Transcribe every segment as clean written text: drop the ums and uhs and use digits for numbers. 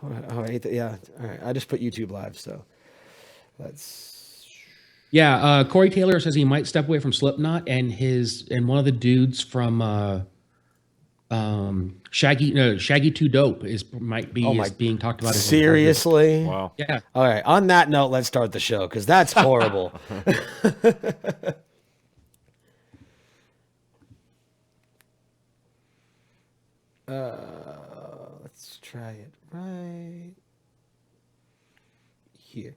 Oh, yeah. All right. I just put YouTube live, so let's. Yeah, Corey Taylor says he might step away from Slipknot, and one of the dudes from Shaggy Two Dope is being talked about as one of the members. Seriously? Wow. Yeah. All right. On that note, let's start the show because that's horrible. Let's try it right here.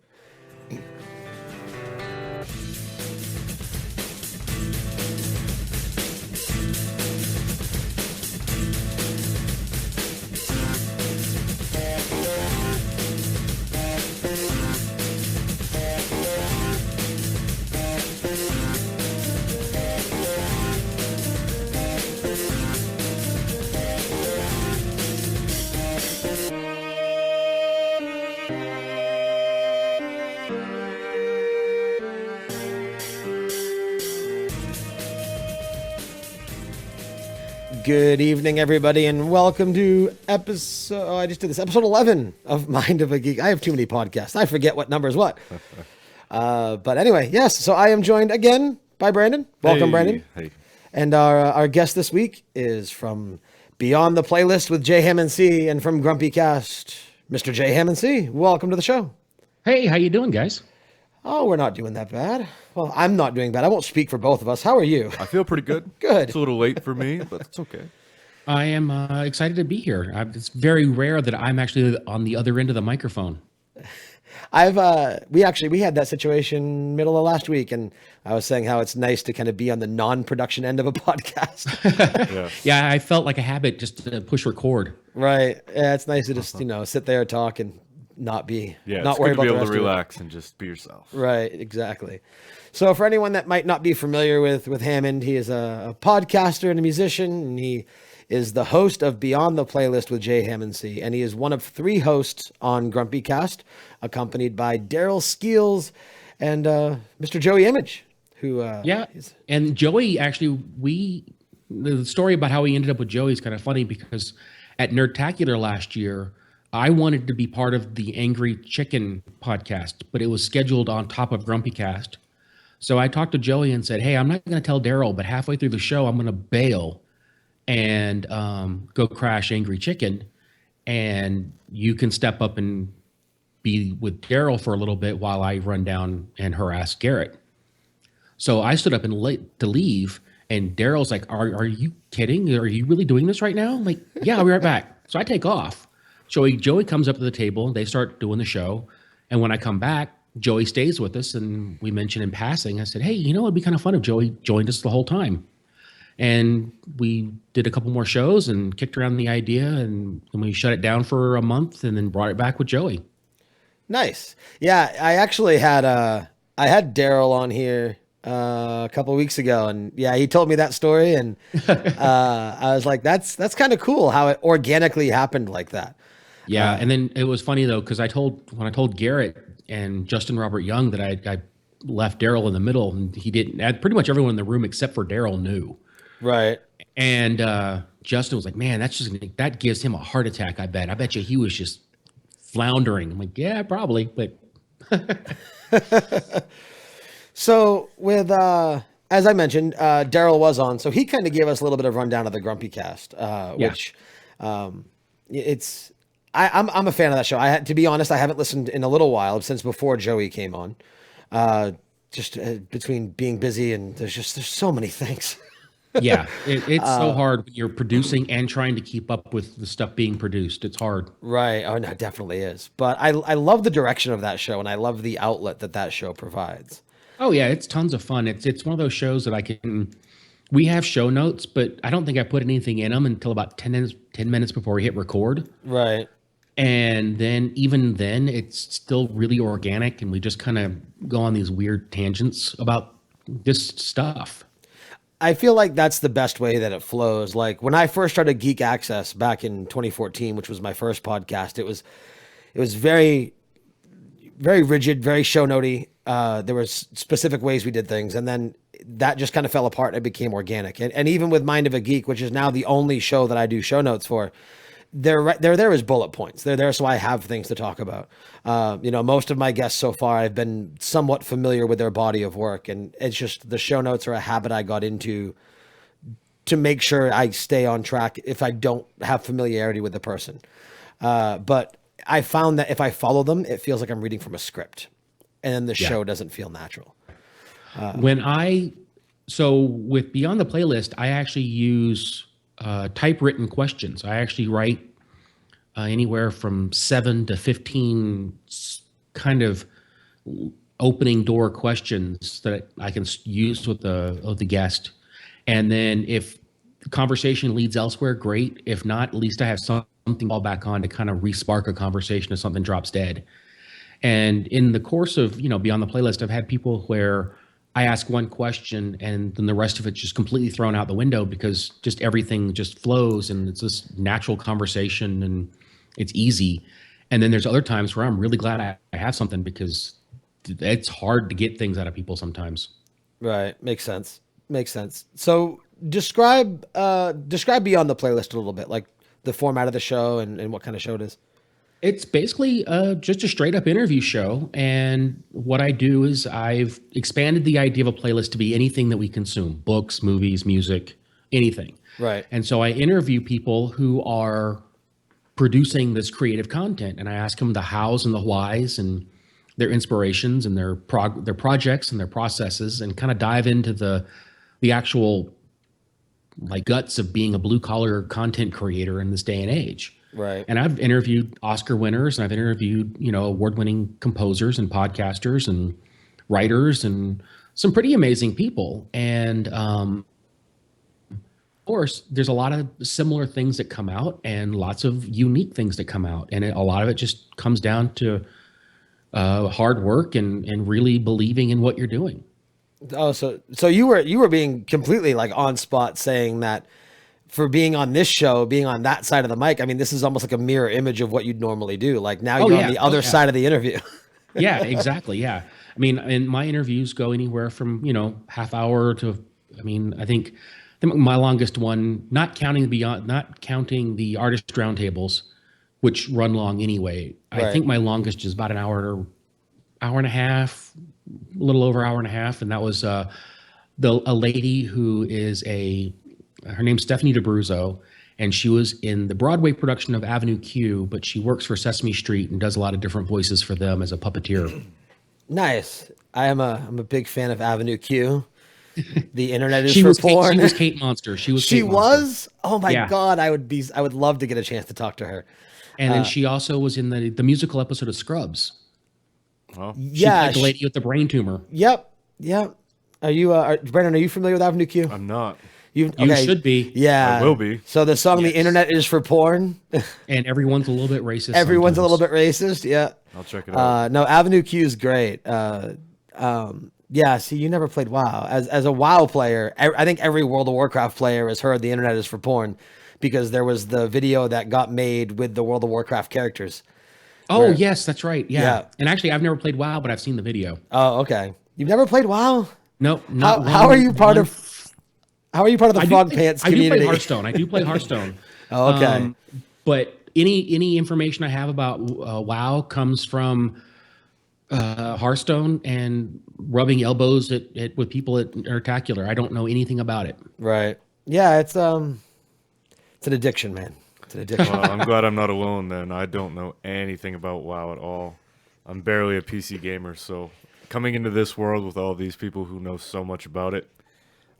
Good evening, everybody, and welcome to episode 11 of Mind of a Geek. I have too many podcasts. I forget what number is what. But anyway, yes, so I am joined again by Brandon. Welcome, Hey, Brandon. Hey. And our guest this week is from Beyond the Playlist with JHammondC and from Grumpy Cast, Mr. JHammondC. Welcome to the show. Hey, how you doing, guys? Oh, we're not doing that bad. Well, I'm not doing bad. I won't speak for both of us. How are you? I feel pretty good. Good. It's a little late for me, but it's okay. I am excited to be here. It's very rare that I'm actually on the other end of the microphone. We had that situation middle of last week, and I was saying how it's nice to kind of be on the non-production end of a podcast. Yeah. Yeah, I felt like a habit just to push record. Right. Yeah, it's nice to just, sit there, talk, and not Yeah. not It's worry good to about be the able rest to of it. relax and just be yourself. Right, exactly. So for anyone that might not be familiar with Hammond, he is a podcaster and a musician, and he is the host of Beyond the Playlist with JHammondC, and he is one of 3 hosts on Grumpy Cast, accompanied by Daryl Skeels and Mr. Joey Image, who And Joey, actually, the story about how we ended up with Joey is kind of funny because at Nerdtacular last year, I wanted to be part of the Angry Chicken podcast, but it was scheduled on top of Grumpy Cast. So I talked to Joey and said, hey, I'm not going to tell Daryl, but halfway through the show, I'm going to bail and go crash Angry Chicken. And you can step up and be with Daryl for a little bit while I run down and harass Garrett. So I stood up and to leave, and Daryl's like, are you kidding? Are you really doing this right now? I'm like, yeah, I'll be right back. So I take off. Joey comes up to the table, they start doing the show. And when I come back, Joey stays with us, and we mentioned in passing, I said, hey, it'd be kind of fun if Joey joined us the whole time. And we did a couple more shows and kicked around the idea, and then we shut it down for a month and then brought it back with Joey. Nice. Yeah, I actually had Daryl on here a couple of weeks ago, and yeah, he told me that story, and I was like, that's kind of cool how it organically happened like that. Yeah, and then it was funny though, because when I told Garrett and Justin Robert Young that I left Daryl in the middle, and he didn't. Pretty much everyone in the room except for Daryl knew. Right. And Justin was like, "Man, that gives him a heart attack. I bet you he was just floundering." I'm like, "Yeah, probably." But so with as I mentioned, Daryl was on, so he kind of gave us a little bit of rundown of the Grumpy Cast, which it's. I'm a fan of that show. To be honest, I haven't listened in a little while since before Joey came on. Between being busy and there's so many things. yeah, it's so hard when you're producing and trying to keep up with the stuff being produced. It's hard. Right. Oh, no, it definitely is. But I love the direction of that show, and I love the outlet that show provides. Oh yeah, it's tons of fun. It's one of those shows that we have show notes, but I don't think I put anything in them until about 10 minutes before we hit record. Right. And then even then, it's still really organic, and we just kind of go on these weird tangents about this stuff. I feel like that's the best way that it flows. Like when I first started Geek Access back in 2014, which was my first podcast, it was very, very rigid, very show notey. There were specific ways we did things, and then that just kind of fell apart and it became organic. And even with Mind of a Geek, which is now the only show that I do show notes for, they're there as bullet points. They're there so I have things to talk about. Most of my guests so far, I've been somewhat familiar with their body of work, and it's just the show notes are a habit I got into to make sure I stay on track if I don't have familiarity with the person. But I found that if I follow them, it feels like I'm reading from a script, and then the show doesn't feel natural. So with Beyond the Playlist, I actually use typewritten questions. I actually write anywhere from 7 to 15 kind of opening door questions that I can use with the guest. And then if the conversation leads elsewhere, great. If not, at least I have something to fall back on to kind of re-spark a conversation if something drops dead. And in the course of, Beyond the Playlist, I've had people where I ask one question and then the rest of it's just completely thrown out the window because just everything just flows and it's this natural conversation and it's easy. And then there's other times where I'm really glad I have something because it's hard to get things out of people sometimes. Right. Makes sense. So describe Beyond the Playlist a little bit, like the format of the show and what kind of show it is. It's basically just a straight up interview show. And what I do is I've expanded the idea of a playlist to be anything that we consume, books, movies, music, anything. Right. And so I interview people who are producing this creative content and I ask them the hows and the whys and their inspirations and their projects and their processes and kind of dive into the actual like guts of being a blue collar content creator in this day and age. Right. And I've interviewed Oscar winners and I've interviewed, award-winning composers and podcasters and writers and some pretty amazing people. And of course, there's a lot of similar things that come out and lots of unique things that come out. And a lot of it just comes down to hard work and really believing in what you're doing. Oh, so you were being completely like on spot saying that for being on this show, being on that side of the mic, I mean, this is almost like a mirror image of what you'd normally do. Like now you're on the other side of the interview. Yeah, exactly. Yeah. I mean, and my interviews go anywhere from, half hour to, I think my longest one, not counting the artist roundtables, which run long anyway. Right. I think my longest is about an hour and a half, a little over hour and a half. And that was a lady who is her name's Stephanie DeBruzzo, and she was in the Broadway production of Avenue Q, but she works for Sesame Street and does a lot of different voices for them as a puppeteer. Nice. I'm a big fan of Avenue Q. The internet is for porn. She was Kate Monster. She was? Monster. Oh my God. I would love to get a chance to talk to her. And then she also was in the musical episode of Scrubs. Oh. She played the lady with the brain tumor. Yep. Are you, Brennan, are you familiar with Avenue Q? I'm not. You should be. Yeah. I will be. So the song The Internet is for Porn. And everyone's a little bit racist. Everyone's a little bit racist. Yeah. I'll check it out. No, Avenue Q is great. Yeah, see, you never played WoW. As a WoW player, I think every World of Warcraft player has heard The Internet is for Porn because there was the video that got made with the World of Warcraft characters. Oh, yes, that's right. Yeah. And actually, I've never played WoW, but I've seen the video. Oh, okay. You've never played WoW? No, How are you part of the Frog Pants community? I do play Hearthstone. Oh, okay. But any information I have about WoW comes from Hearthstone and rubbing elbows with people at Nerdtacular. I don't know anything about it. Right. Yeah, it's an addiction, man. It's an addiction. Well, I'm glad I'm not alone then. I don't know anything about WoW at all. I'm barely a PC gamer, so coming into this world with all these people who know so much about it,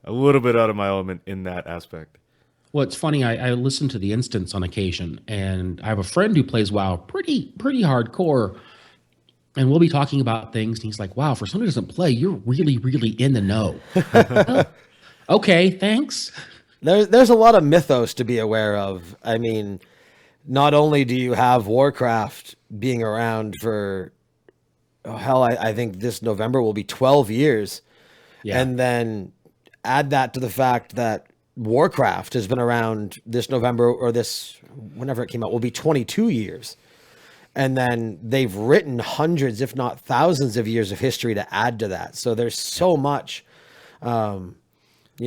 a little bit out of my element in that aspect. Well, it's funny. I listen to the Instance on occasion, and I have a friend who plays WoW pretty hardcore, and we'll be talking about things, and he's like, wow, for someone who doesn't play, you're really, really in the know. Okay, thanks. There's a lot of mythos to be aware of. I mean, not only do you have Warcraft being around for, I think this November will be 12 years. Yeah. And then add that to the fact that Warcraft has been around this November or whenever it came out, will be 22 years. And then they've written hundreds, if not thousands of years of history to add to that. So there's so much,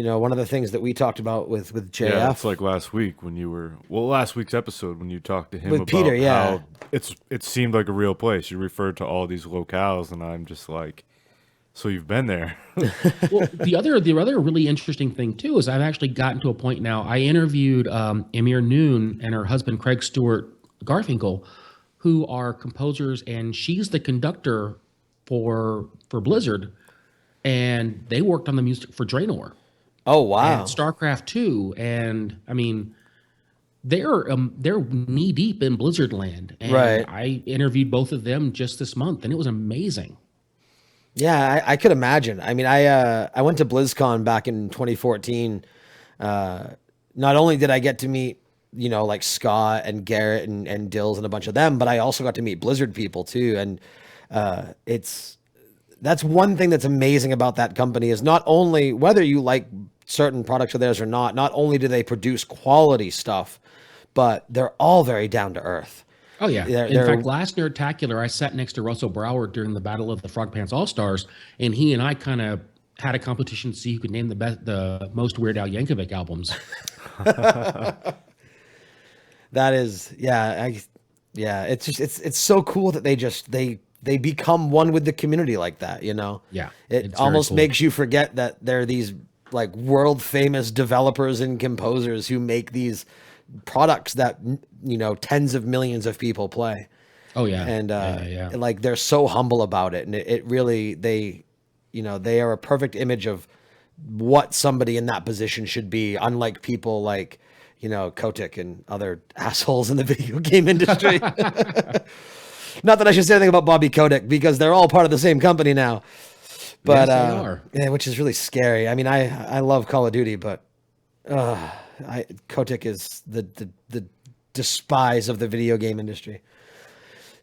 one of the things that we talked about with JF. Yeah, it's like last week when you were last week's episode when you talked to him With about Peter, yeah. how it seemed like a real place. You referred to all these locales, and I'm just like, so you've been there. Well, the other really interesting thing too is I've actually gotten to a point now. I interviewed Amir Noon and her husband Craig Stewart Garfinkel, who are composers, and she's the conductor for Blizzard, and they worked on the music for Draenor. Oh wow! And StarCraft 2, and I mean, they're knee deep in Blizzard land. And right. I interviewed both of them just this month, and it was amazing. Yeah, I could imagine. I mean, I went to BlizzCon back in 2014. Not only did I get to meet like Scott and Garrett and Dills and a bunch of them, but I also got to meet Blizzard people too. And that's one thing that's amazing about that company is not only whether you like certain products of theirs or not only do they produce quality stuff, but they're all very down to earth. Oh yeah. In fact, last Nerdtacular, I sat next to Russell Brower during the Battle of the Frog Pants All-Stars, and he and I kind of had a competition to see who could name the most Weird Al Yankovic albums. That is, yeah. It's just, it's so cool that they become one with the community like that, Yeah. It almost makes you forget that there are these like world famous developers and composers who make these products that, tens of millions of people play. Oh yeah. And, like, they're so humble about it. And it really, they are a perfect image of what somebody in that position should be, unlike people like, Kotick and other assholes in the video game industry. Not that I should say anything about Bobby Kotick because they're all part of the same company now. But yes, they are. Yeah, which is really scary. I mean, I love Call of Duty, but Kotick is the despise of the video game industry.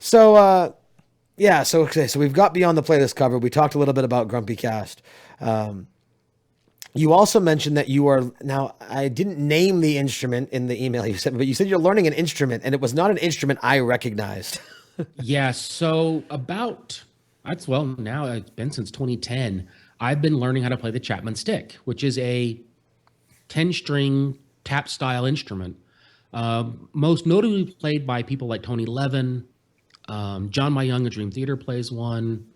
So so we've got Beyond the Playlist covered. We talked a little bit about Grumpy Cast. You also mentioned that you are now. I didn't name the instrument in the email you sent, but you said you're learning an instrument, and it was not an instrument I recognized. Yeah. So now it's been since 2010. I've been learning how to play the Chapman stick, which is a 10-string tap style instrument, most notably played by people like Tony Levin, John Myung of Dream Theater plays one,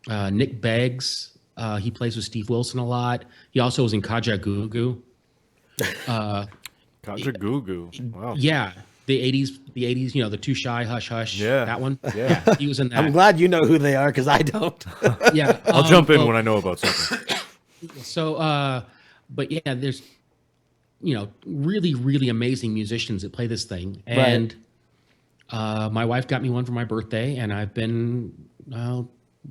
Nick Beggs. He plays with Steve Wilson a lot. He also was in Kaja Gugu. Kaja Gugu. Wow. Yeah. The 80s, the Too Shy, Hush Hush. Yeah. That one. Yeah. He was in that. I'm glad you know who they are because I don't. Yeah. I'll jump in when I know about something. So, but yeah, there's, really, really amazing musicians that play this thing. And my wife got me one for my birthday, and I've been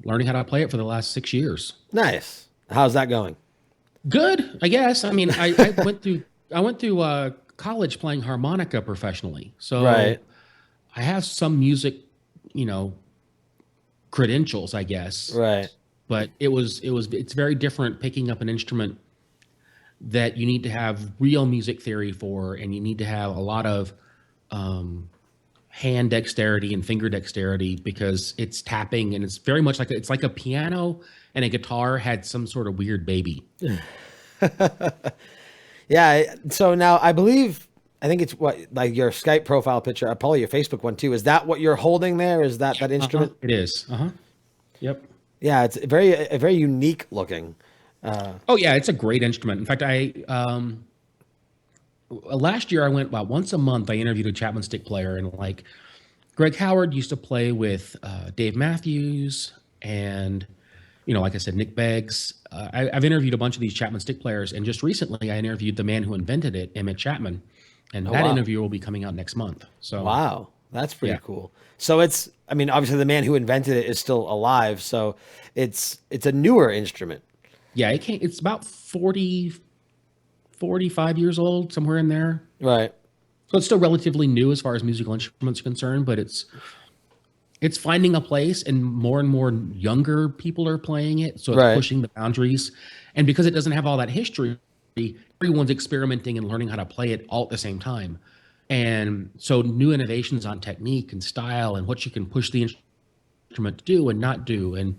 learning how to play it for the last 6 years. Nice. How's that going? Good, I guess. I mean, I went through college playing harmonica professionally, so right. I have some music, credentials, I guess. Right. But it's very different picking up an instrument that you need to have real music theory for, and you need to have a lot of hand dexterity and finger dexterity because it's tapping, and it's very much it's like a piano and a guitar had some sort of weird baby. Yeah. So now I think it's like your Skype profile picture, probably your Facebook one too. Is that what you're holding there? Is that instrument? It is. Yep. Yeah. It's very unique looking. Oh yeah. It's a great instrument. In fact, last year I went about once a month. I interviewed a Chapman stick player, and like Greg Howard used to play with Dave Matthews and, like I said, Nick Beggs. I've interviewed a bunch of these Chapman stick players, and just recently I interviewed the man who invented it, Emmett Chapman, and interview will be coming out next month. So wow, that's pretty cool. So obviously the man who invented it is still alive, so it's a newer instrument. Yeah, it's about 45 years old, somewhere in there. Right. So it's still relatively new as far as musical instruments are concerned, but it's finding a place, and more younger people are playing it. So it's pushing the boundaries. And because it doesn't have all that history, everyone's experimenting and learning how to play it all at the same time. And so new innovations on technique and style and what you can push the instrument to do and not do. And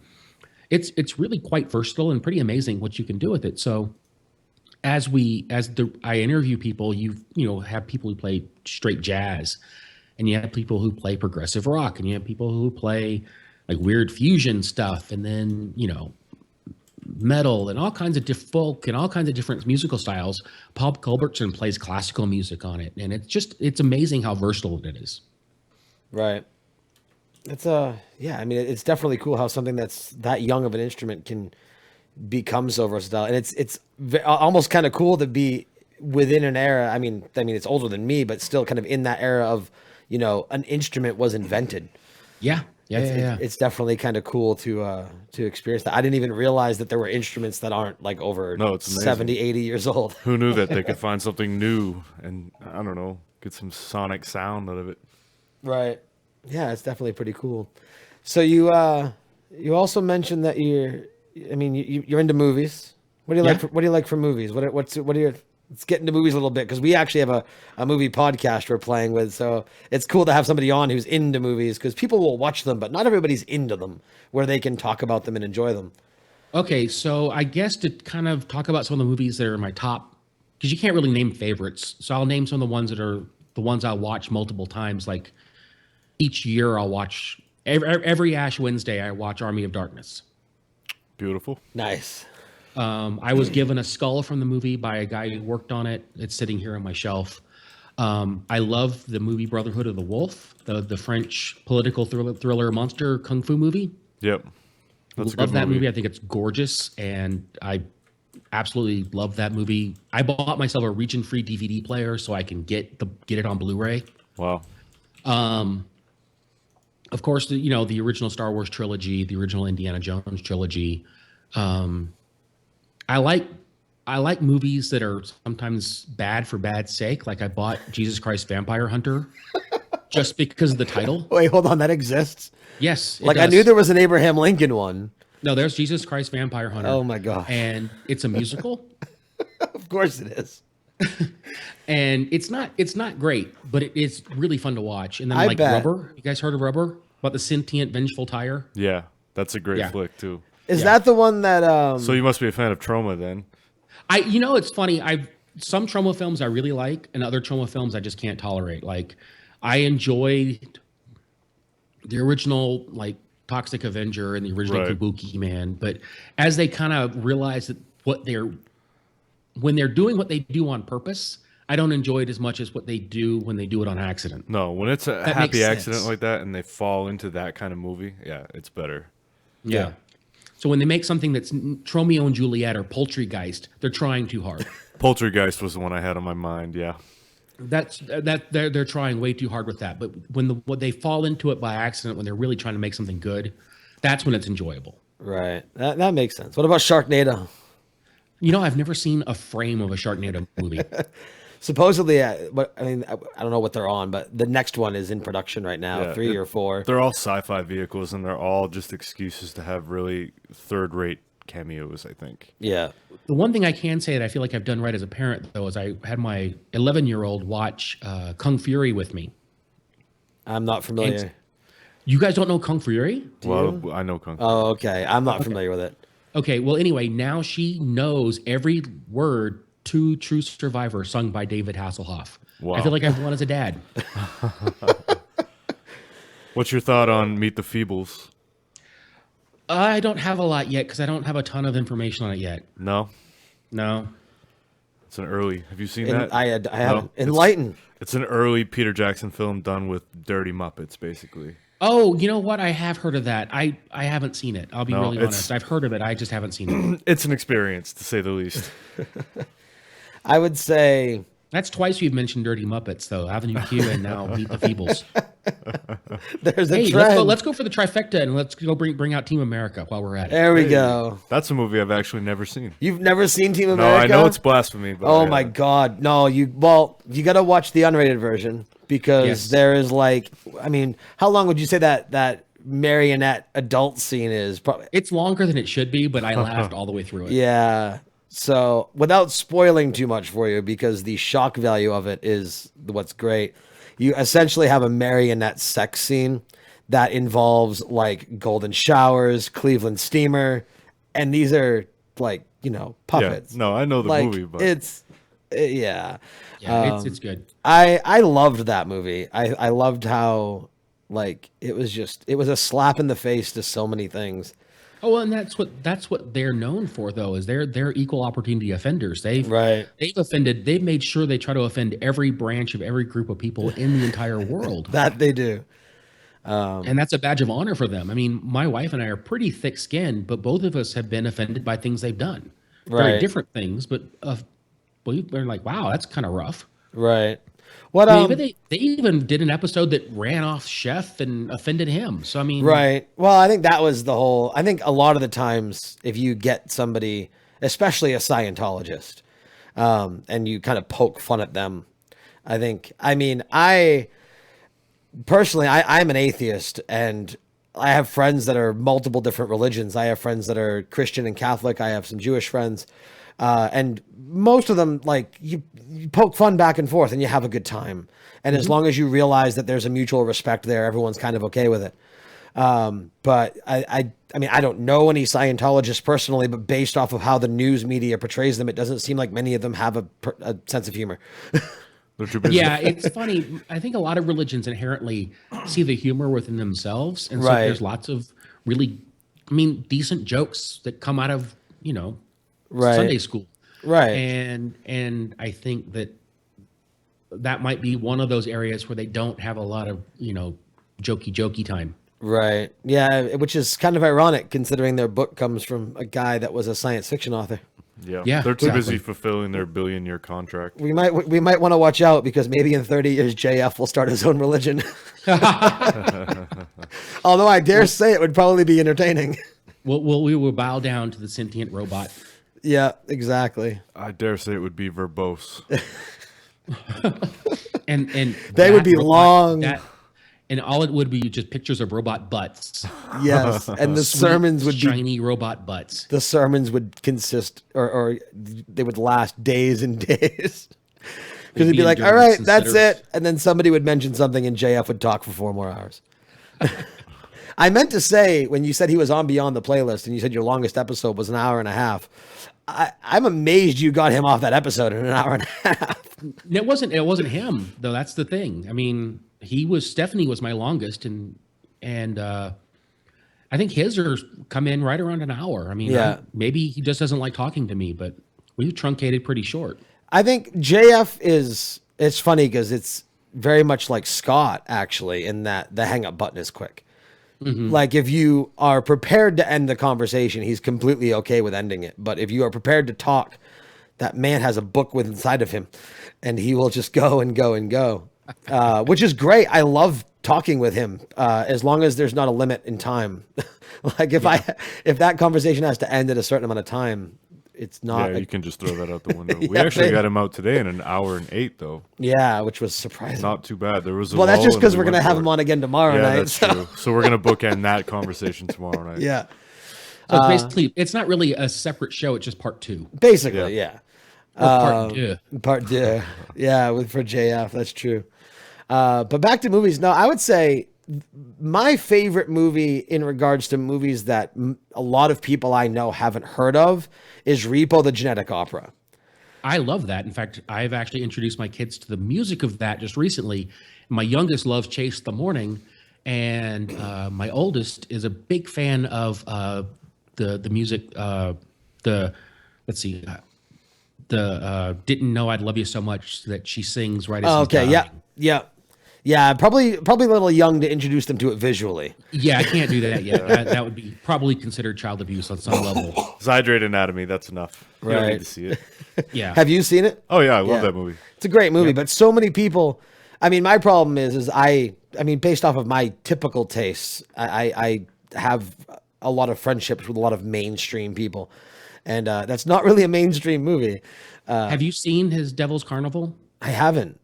it's really quite versatile and pretty amazing what you can do with it. So I interview people, have people who play straight jazz, and you have people who play progressive rock, and you have people who play like weird fusion stuff, and then metal and all kinds of folk and all kinds of different musical styles. Paul Culbertson plays classical music on it, and it's amazing how versatile it is. Right. It's yeah. I mean, it's definitely cool how something that's that young of an instrument can become so versatile, and it's almost kind of cool to be within an era. I mean, it's older than me, but still kind of in that era of an instrument was invented. Yeah. It's definitely kind of cool to experience that. I didn't even realize that there were instruments that aren't like over it's 70, 80 years old. Who knew that they could find something new and, I don't know, get some sonic sound out of it. Right. Yeah, it's definitely pretty cool. So you also mentioned that you're into movies. What do you like? What do you like for movies? What are your? Let's get into movies a little bit, because we actually have a movie podcast we're playing with. So it's cool to have somebody on who's into movies, because people will watch them, but not everybody's into them where they can talk about them and enjoy them. Okay, so I guess to kind of talk about some of the movies that are my top, because you can't really name favorites. So I'll name some of the ones that are the ones I'll watch multiple times. Like each year I'll watch, every Ash Wednesday I watch Army of Darkness. Beautiful. Nice. I was given a skull from the movie by a guy who worked on it. It's sitting here on my shelf. I love the movie Brotherhood of the Wolf, the French political thriller monster kung fu movie. Yep. That's a good love that movie. I think it's gorgeous, and I absolutely love that movie. I bought myself a region-free DVD player so I can get it on Blu-ray. Wow. Of course, the original Star Wars trilogy, the original Indiana Jones trilogy. I like movies that are sometimes bad for bad's sake. Like I bought Jesus Christ Vampire Hunter just because of the title. Wait, hold on. That exists? Yes. Like, I knew there was an Abraham Lincoln one. No, there's Jesus Christ Vampire Hunter. Oh my God. And it's a musical. Of course it is. And it's not great, but it is really fun to watch. And then I bet. Rubber. You guys heard of Rubber? About the sentient, vengeful tire? Yeah, that's a great flick too. Is that the one that So you must be a fan of Trauma then. It's funny. Some trauma films I really like, and other trauma films I just can't tolerate. Like, I enjoyed the original, like, Toxic Avenger and the original Kabuki Man, but as they kind of realize that when they're doing what they do on purpose, I don't enjoy it as much as what they do when they do it on accident. No, when it's a happy accident like that and they fall into that kind of movie, yeah, it's better. Yeah. So when they make something that's Romeo and Juliet or Poultrygeist, they're trying too hard. Poultrygeist was the one I had on my mind, yeah. They're trying way too hard with that. But when they fall into it by accident, when they're really trying to make something good, that's when it's enjoyable. Right. That makes sense. What about Sharknado? I've never seen a frame of a Sharknado movie. Supposedly, but I don't know what they're on, but the next one is in production right now, 3 or 4. They're all sci-fi vehicles, and they're all just excuses to have really third-rate cameos, I think. Yeah. The one thing I can say that I feel like I've done right as a parent, though, is I had my 11-year-old watch Kung Fury with me. I'm not familiar. And you guys don't know Kung Fury? Well, I know Kung Fury. Oh, okay. I'm not familiar with it. Okay, well, anyway, now she knows every word to True Survivor sung by David Hasselhoff. Wow. I feel like I've won as a dad. What's your thought on Meet the Feebles? I don't have a lot yet because I don't have a ton of information on it yet. No? No. It's an early. Have you seen that? I haven't. Enlighten. It's an early Peter Jackson film done with dirty Muppets, basically. Oh, you know what? I have heard of that. I haven't seen it. I'll be really honest. I've heard of it. I just haven't seen it. It's an experience, to say the least. I would say... That's twice we've mentioned Dirty Muppets, though. Avenue Q and now Meet the Feebles. There's a trend. Let's go for the trifecta and let's go bring out Team America while we're at it. There we go. That's a movie I've actually never seen. You've never seen Team America? No, I know it's blasphemy. But oh my God. No, you got to watch the unrated version because there is how long would you say that marionette adult scene is? Probably. It's longer than it should be, but I laughed all the way through it. Yeah. So without spoiling too much for you, because the shock value of it is what's great. You essentially have a marionette sex scene that involves like golden showers, Cleveland steamer, and these are like puppets. Yeah, no, I know the Like, movie, but yeah. Yeah, it's good. I loved that movie. I loved how, like, it was a slap in the face to so many things. Oh, well, and that's what they're known for, though, is they're equal opportunity offenders. Right. They've made sure they try to offend every branch of every group of people in the entire world. That they do. And that's a badge of honor for them. I mean, my wife and I are pretty thick-skinned, but both of us have been offended by things they've done. Very Right. different things, but we're like, wow, that's kind of rough. Right. What I mean, they even did an episode that ran off Chef and offended him. So I mean, Right. Well, I think that was the whole. I think a lot of the times, if you get somebody, especially a Scientologist, and you kind of poke fun at them, I personally, I'm an atheist, and I have friends that are multiple different religions. I have friends that are Christian and Catholic. I have some Jewish friends, and most of them, like, you poke fun back and forth, and you have a good time. And as long as you realize that there's a mutual respect there, everyone's kind of okay with it. But I mean, I don't know any Scientologists personally, but based off of how the news media portrays them, it doesn't seem like many of them have a sense of humor. they're too busy. yeah, it's funny. I think a lot of religions inherently see the humor within themselves, and so Right. there's lots of really, decent jokes that come out of Right. Sunday school, Right. and I think that might be one of those areas where they don't have a lot of jokey time. Right. Yeah, which is kind of ironic considering their book comes from a guy that was a science fiction author. Yeah, They're too exactly. busy fulfilling their billion-year contract. We might want to watch out because maybe in 30 years JF will start his own religion. Although I dare say it would probably be entertaining. We will bow down to the sentient robot. Yeah, exactly. I dare say it would be verbose. And They would that be long. and all it would be just pictures of robot butts. Yes, and the Sweet, sermons would be shiny robot butts. the sermons would consist or they would last days and days. Because he'd be like, all right, that's it. And then somebody would mention something and JF would talk for 4 more hours. I meant to say, when you said he was on Beyond the Playlist and you said your longest episode was an hour and a half, I'm amazed you got him off that episode in an hour and a half. It wasn't him though. That's the thing. I mean, Stephanie was my longest, and I think his are come in right around an hour. I mean, Yeah. maybe he just doesn't like talking to me, but we truncated pretty short. I think JF it's funny because it's very much like Scott, actually, in that the hang up button is quick. Like, if you are prepared to end the conversation, he's completely okay with ending it. But if you are prepared to talk, that man has a book with inside of him, and he will just go and go and go, which is great. I love talking with him as long as there's not a limit in time. Like, if that conversation has to end at a certain amount of time, it's not. Yeah, you can just throw that out the window. We Yeah, actually they- got him out today in an hour and 8, though. Yeah, which was surprising. Not too bad. There was a Well, that's lull just and because we we're going to went have for him it. on again tomorrow Yeah, night. that's true. So we're going to bookend that conversation tomorrow night. Yeah, So it's basically, it's not really a separate show. It's just part 2. basically, yeah. Or part 2. Part two. Yeah, for JF, that's true. But back to movies. No, I would say my favorite movie in regards to movies that a lot of people I know haven't heard of is Repo the Genetic Opera. I love that. In fact, I've actually introduced my kids to the music of that just recently. My youngest loves Chase the Morning, and my oldest is a big fan of the music. Didn't Know I'd Love You So Much that she sings right as Oh, he's okay, dying. yeah. Probably a little young to introduce them to it visually. Yeah, I can't do that yet. That would be probably considered child abuse on some level. Zydrate Anatomy, that's enough. You don't Right. need to see it. Yeah. Have you seen it? Oh, yeah, I love Yeah. that movie. It's a great movie, but so many people. I mean, my problem is I mean, based off of my typical tastes, I have a lot of friendships with a lot of mainstream people, and that's not really a mainstream movie. Have you seen his Devil's Carnival? I haven't.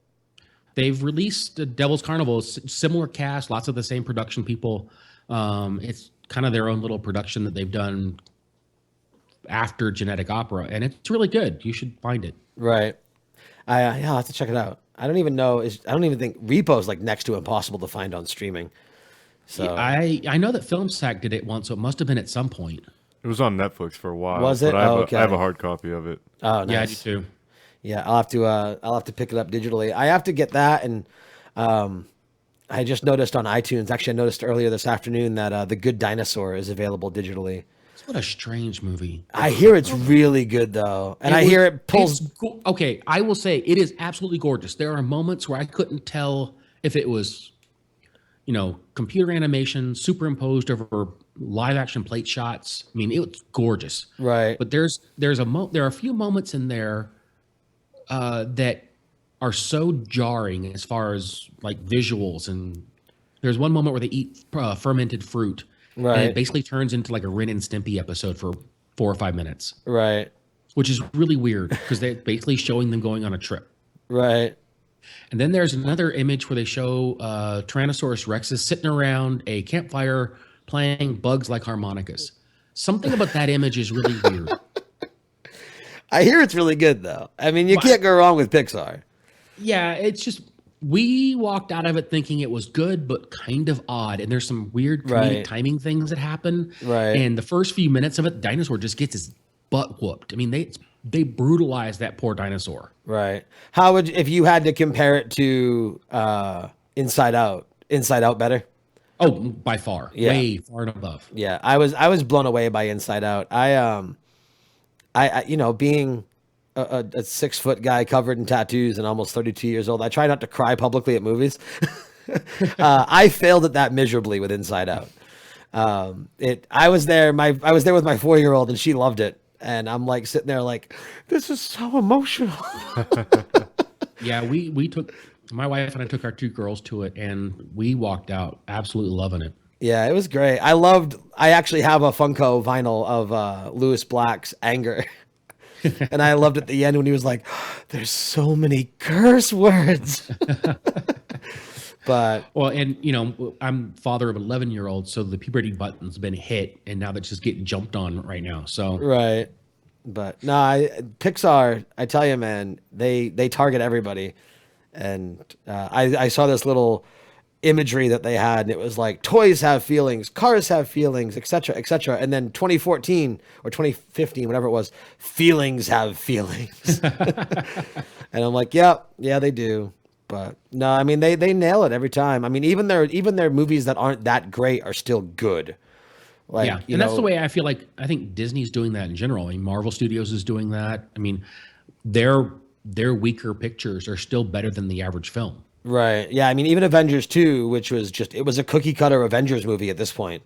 They've released Devil's Carnival, similar cast, lots of the same production people. It's kind of their own little production that they've done after Genetic Opera, and it's really good. You should find it. Right. I'll have to check it out. I don't even know. I don't even think Repo is like next to impossible to find on streaming. So I know that FilmSack did it once, so it must have been at some point. It was on Netflix for a while. Was it? But Okay. I have a hard copy of it. Oh, Yeah, I do nice. too. Yeah, I'll have to pick it up digitally. I have to get that, and I just noticed on iTunes. Actually, I noticed earlier this afternoon that The Good Dinosaur is available digitally. What a strange movie. I hear it's really good though, and I hear it pulls. Okay, I will say it is absolutely gorgeous. There are moments where I couldn't tell if it was, computer animation superimposed over live action plate shots. I mean, it was gorgeous. Right. But there are a few moments in there that are so jarring as far as like visuals, and there's one moment where they eat fermented fruit. And Right. it basically turns into like a Ren and Stimpy episode for 4 or 5 minutes, Right. which is really weird because they're basically showing them going on a trip. Right. And then there's another image where they show Tyrannosaurus Rexes sitting around a campfire playing bugs like harmonicas. Something about that image is really weird. I hear it's really good though. I mean, you can't go wrong with Pixar. Yeah, it's just we walked out of it thinking it was good, but kind of odd. And there's some weird comedic Right. timing things that happen. Right. And the first few minutes of it, the dinosaur just gets his butt whooped. I mean, they brutalized that poor dinosaur. Right. How would if you had to compare it to Inside Out? Inside Out better? Oh, by far, Yeah. way far and above. Yeah, I was blown away by Inside Out. I being a 6-foot guy covered in tattoos and almost 32 years old, I try not to cry publicly at movies. I failed at that miserably with Inside Out. I was there with my 4-year-old and she loved it, and I'm like sitting there like, this is so emotional. Yeah, we took my wife and I took our 2 girls to it, and we walked out absolutely loving it. Yeah, it was great. I actually have a Funko vinyl of Lewis Black's Anger. And I loved at the end when he was like, there's so many curse words. But Well, and I'm father of an 11-year-old, so the puberty button's been hit, and now that's just getting jumped on right now. So right. But no, Pixar, I tell you, man, they target everybody. And I saw this little imagery that they had, and it was like toys have feelings, cars have feelings, etc., etc. And then 2014 or 2015, whatever it was, feelings have feelings. And I'm like, yeah, they do. But no, I mean they nail it every time. I mean even their movies that aren't that great are still good. Like, yeah, and that's the way I feel like I think Disney's doing that in general. I mean, Marvel Studios is doing that. I mean, their weaker pictures are still better than the average film. Right. Yeah. I mean, even Avengers 2, which was it was a cookie cutter Avengers movie at this point.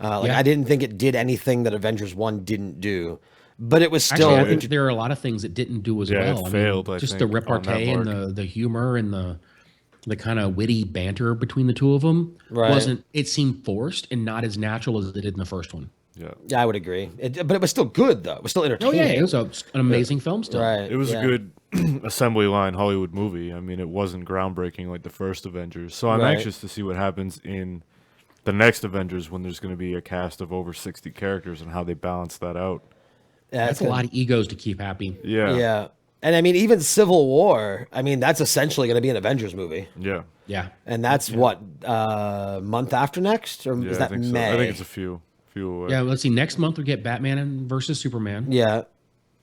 Yeah. I didn't think it did anything that Avengers 1 didn't do, but it was still. Actually, I think there are a lot of things it didn't do as well. It failed, I just think, the on that repartee and mark. the humor and the kind of witty banter between the two of them Right. it seemed forced and not as natural as it did in the first one. Yeah, I would agree. But it was still good, though. It was still Oh entertaining. yeah, it was an amazing film still. Right. It was yeah. a good assembly line Hollywood movie. I mean, it wasn't groundbreaking like the first Avengers. So I'm Right. anxious to see what happens in the next Avengers when there's going to be a cast of over 60 characters and how they balance that out. Yeah, That's a lot of egos to keep happy. Yeah. Yeah. And I mean, even Civil War, I mean, that's essentially going to be an Avengers movie. Yeah. Yeah. And that's month after next? Or Yeah, is that I think so. May? I think it's a few away. Yeah, let's see. Next month we get Batman versus Superman. Yeah.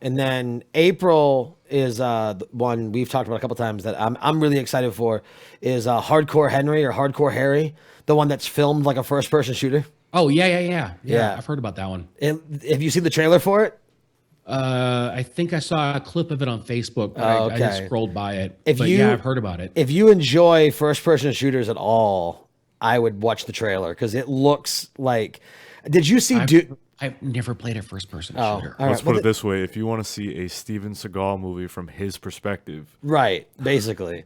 And then April is the one we've talked about a couple times that I'm really excited for is Hardcore Henry or Hardcore Harry, the one that's filmed like a first person shooter. Oh yeah. Yeah. I've heard about that one. Have you seen the trailer for it? I think I saw a clip of it on Facebook. But Oh, I just okay. scrolled by it. If But you- yeah, I've heard about it. If you enjoy first person shooters at all, I would watch the trailer because it looks like. Did you see? I've never played a first-person Oh, shooter. all Let's right. put Well, it this way: if you want to see a Steven Seagal movie from his perspective, right, basically.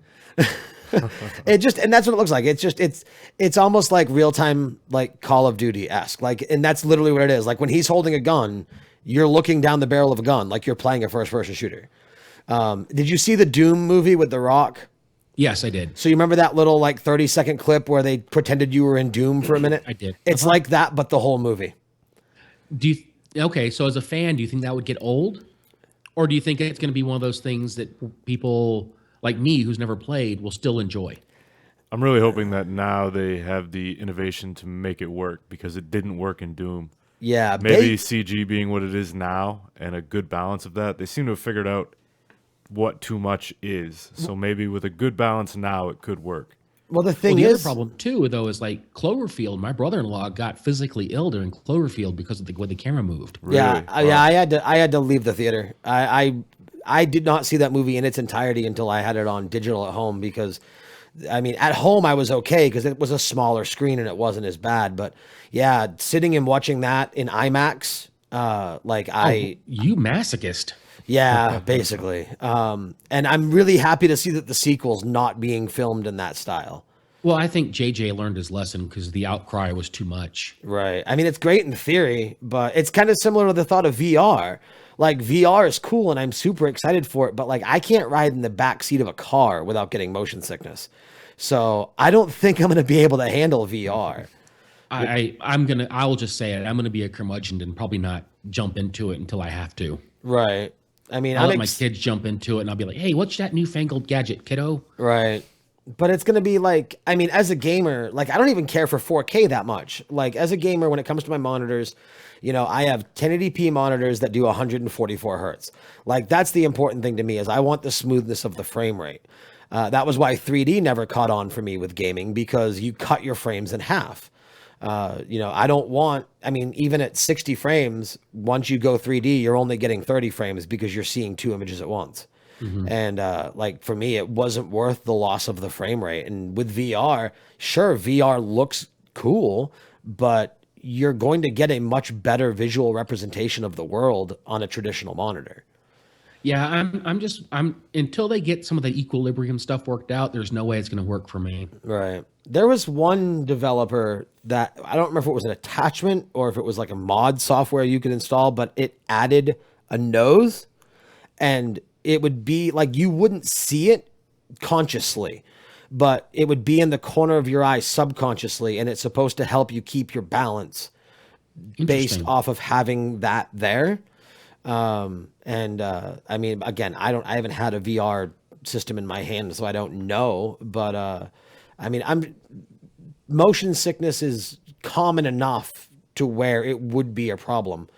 And that's what it looks like. It's almost like real time, like Call of Duty esque. Like, and that's literally what it is. Like when he's holding a gun, you're looking down the barrel of a gun, like you're playing a first person shooter. Did you see the Doom movie with The Rock? Yes, I did. So you remember that little like 30-second clip where they pretended you were in Doom for a minute? I did. It's like that, but the whole movie. Okay, so as a fan, do you think that would get old? Or do you think it's going to be one of those things that people like me who's never played will still enjoy? I'm really hoping that now they have the innovation to make it work because it didn't work in Doom. Yeah, maybe CG being what it is now and a good balance of that. They seem to have figured out what too much is. So maybe with a good balance now, it could work. Well, the thing the is, other problem too, though, is like Cloverfield. My brother-in-law got physically ill during Cloverfield because of the way the camera moved. yeah, Really? yeah, Wow. I had to leave the theater. I did not see that movie in its entirety until I had it on digital at home because, I mean, at home I was okay because it was a smaller screen and it wasn't as bad. But yeah, sitting and watching that in IMAX, You masochist. yeah, basically. And I'm really happy to see that the sequel's not being filmed in that style. Well, I think JJ learned his lesson because the outcry was too much. Right. I mean, it's great in theory, but it's kind of similar to the thought of VR. Like VR is cool and I'm super excited for it, but like I can't ride in the back seat of a car without getting motion sickness. So I don't think I'm going to be able to handle VR. I will just say it. I'm gonna be a curmudgeon and probably not jump into it until I have to. Right. I mean, I'll let my kids jump into it and I'll be like, hey, what's that newfangled gadget, kiddo? right. But it's going to be like, I mean, as a gamer, like I don't even care for 4K that much. Like as a gamer, when it comes to my monitors, you know, I have 1080p monitors that do 144 hertz. Like that's the important thing to me is I want the smoothness of the frame rate. That was why 3D never caught on for me with gaming because you cut your frames in half. You know, I don't want, I mean, even at 60 frames, once you go 3D, you're only getting 30 frames because you're seeing two images at once. And like for me, it wasn't worth the loss of the frame rate. And with VR, sure, VR looks cool, but you're going to get a much better visual representation of the world on a traditional monitor. Yeah, I'm until they get some of the equilibrium stuff worked out, there's no way it's gonna work for me. Right. There was one developer that I don't remember if it was an attachment or if it was like a mod software you could install, but it added a nose and it would be like you wouldn't see it consciously, but it would be in the corner of your eye subconsciously, and it's supposed to help you keep your balance based Interesting. off of having that there. I mean, again, I haven't had a VR system in my hand, so I don't know, but I mean, motion sickness is common enough to where it would be a problem.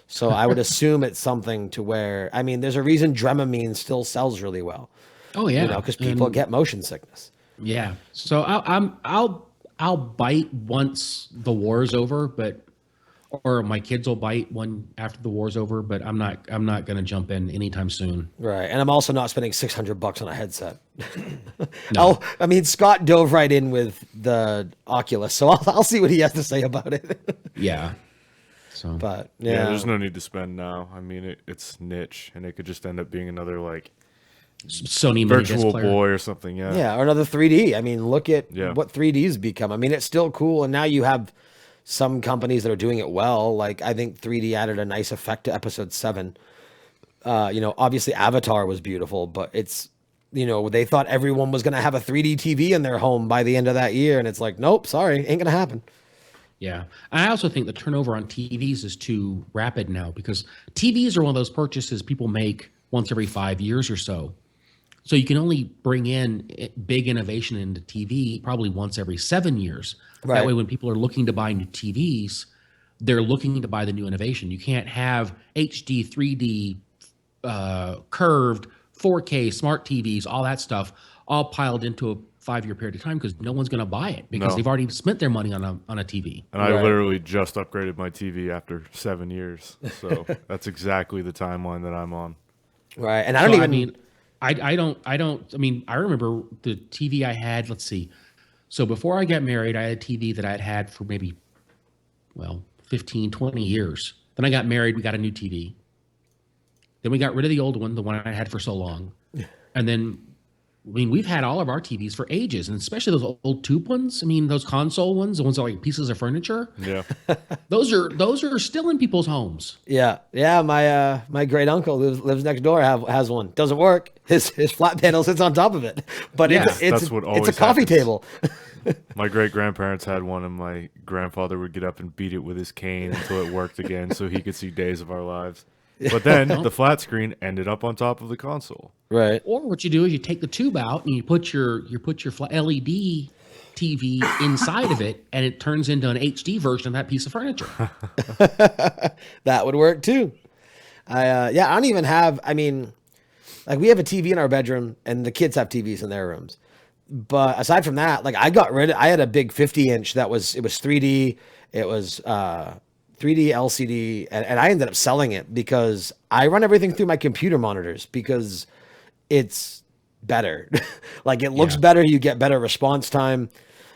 So I would assume it's something to where, I mean, there's a reason Dramamine still sells really well, Oh yeah, you know, because people get motion sickness. yeah. So I'll bite once the war's over, but or my kids will bite one after the war's over, but I'm not gonna jump in anytime soon. Right. And I'm also not spending $600 on a headset. No. I mean, Scott dove right in with the Oculus, so I'll see what he has to say about it. Yeah. So But Yeah, yeah, there's no need to spend now. I mean, it's niche, and it could just end up being another like Sony mini disc virtual player. boy or something. Yeah. yeah, or another 3D. I mean, look at Yeah. what 3D's become. I mean, it's still cool, and now you have some companies that are doing it well. Like I think 3D added a nice effect to episode 7. You know, obviously Avatar was beautiful, but it's, you know, they thought everyone was going to have a 3D TV in their home by the end of that year, and it's like, nope, sorry, ain't going to happen. Yeah. I also think the turnover on TVs is too rapid now because TVs are one of those purchases people make once every 5 years or so. So you can only bring in big innovation into TV probably once every 7 years. Right. That way, when people are looking to buy new TVs, they're looking to buy the new innovation. You can't have HD, 3D, curved, 4K, smart TVs, all that stuff, all piled into a 5-year period of time because no one's going to buy it because No. they've already spent their money on a TV. And I Right. literally just upgraded my TV after 7 years. So that's exactly the timeline that I'm on. Right. And I don't even. I remember the TV I had, let's see. So before I got married, I had a TV that I had had for maybe, 15, 20 years. Then I got married, we got a new TV. Then we got rid of the old one, the one I had for so long. And then, I mean, we've had all of our TVs for ages, and especially those old tube ones. I mean, those console ones, the ones that are like pieces of furniture. Yeah. Those are still in people's homes. Yeah, yeah. My great uncle lives next door. Has one. Doesn't work. His flat panel sits on top of it, but Yeah, it's what a always coffee happens. table. My great grandparents had one, and my grandfather would get up and beat it with his cane until it worked again so he could see days of our lives. But then the flat screen ended up on top of the console. Right. Or what you do is you take the tube out and you put your LED TV inside of it, and it turns into an HD version of that piece of furniture. That would work too. I don't even have, I mean, like we have a TV in our bedroom and the kids have TVs in their rooms. But aside from that, like I had a big 50-inch it was 3D. It was 3D LCD. And I ended up selling it because I run everything through my computer monitors because it's better. Like it looks better. You get better response time.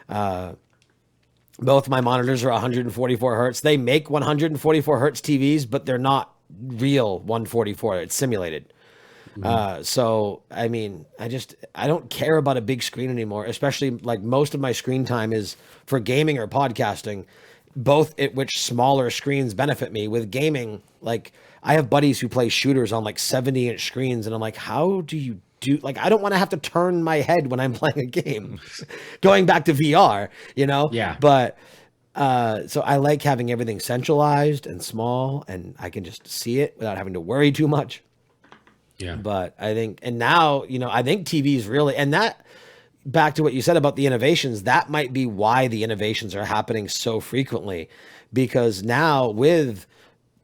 Both my monitors are 144 hertz. They make 144 hertz TVs, but they're not real 144. It's simulated. So, I mean, I don't care about a big screen anymore, especially like most of my screen time is for gaming or podcasting, both at which smaller screens benefit me. With gaming, like I have buddies who play shooters on like 70-inch screens, and I'm like, how do you do, like, I don't want to have to turn my head when I'm playing a game, going back to VR, you know? Yeah. But, so I like having everything centralized and small, and I can just see it without having to worry too much. Yeah. But I think, and now, you know, I think TVs really, and that, back to what you said about the innovations, that might be why the innovations are happening so frequently, because now with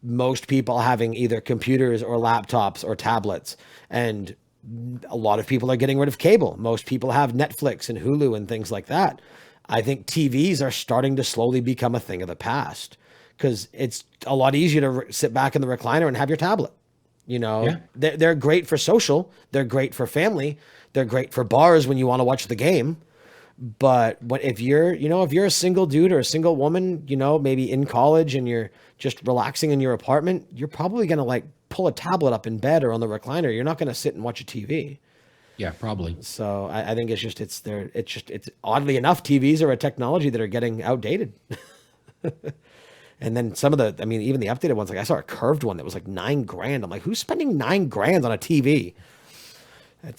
most people having either computers or laptops or tablets, and a lot of people are getting rid of cable. Most people have Netflix and Hulu and things like that. I think TVs are starting to slowly become a thing of the past because it's a lot easier to sit back in the recliner and have your tablet. You know, they're great for social. They're great for family. They're great for bars when you want to watch the game. But if you're a single dude or a single woman, you know, maybe in college and you're just relaxing in your apartment, you're probably going to like pull a tablet up in bed or on the recliner. You're not going to sit and watch a TV. Yeah, probably. So I think it's oddly enough, TVs are a technology that are getting outdated. And then even the updated ones, like I saw a curved one that was like $9,000. I'm like, who's spending $9,000 on a TV?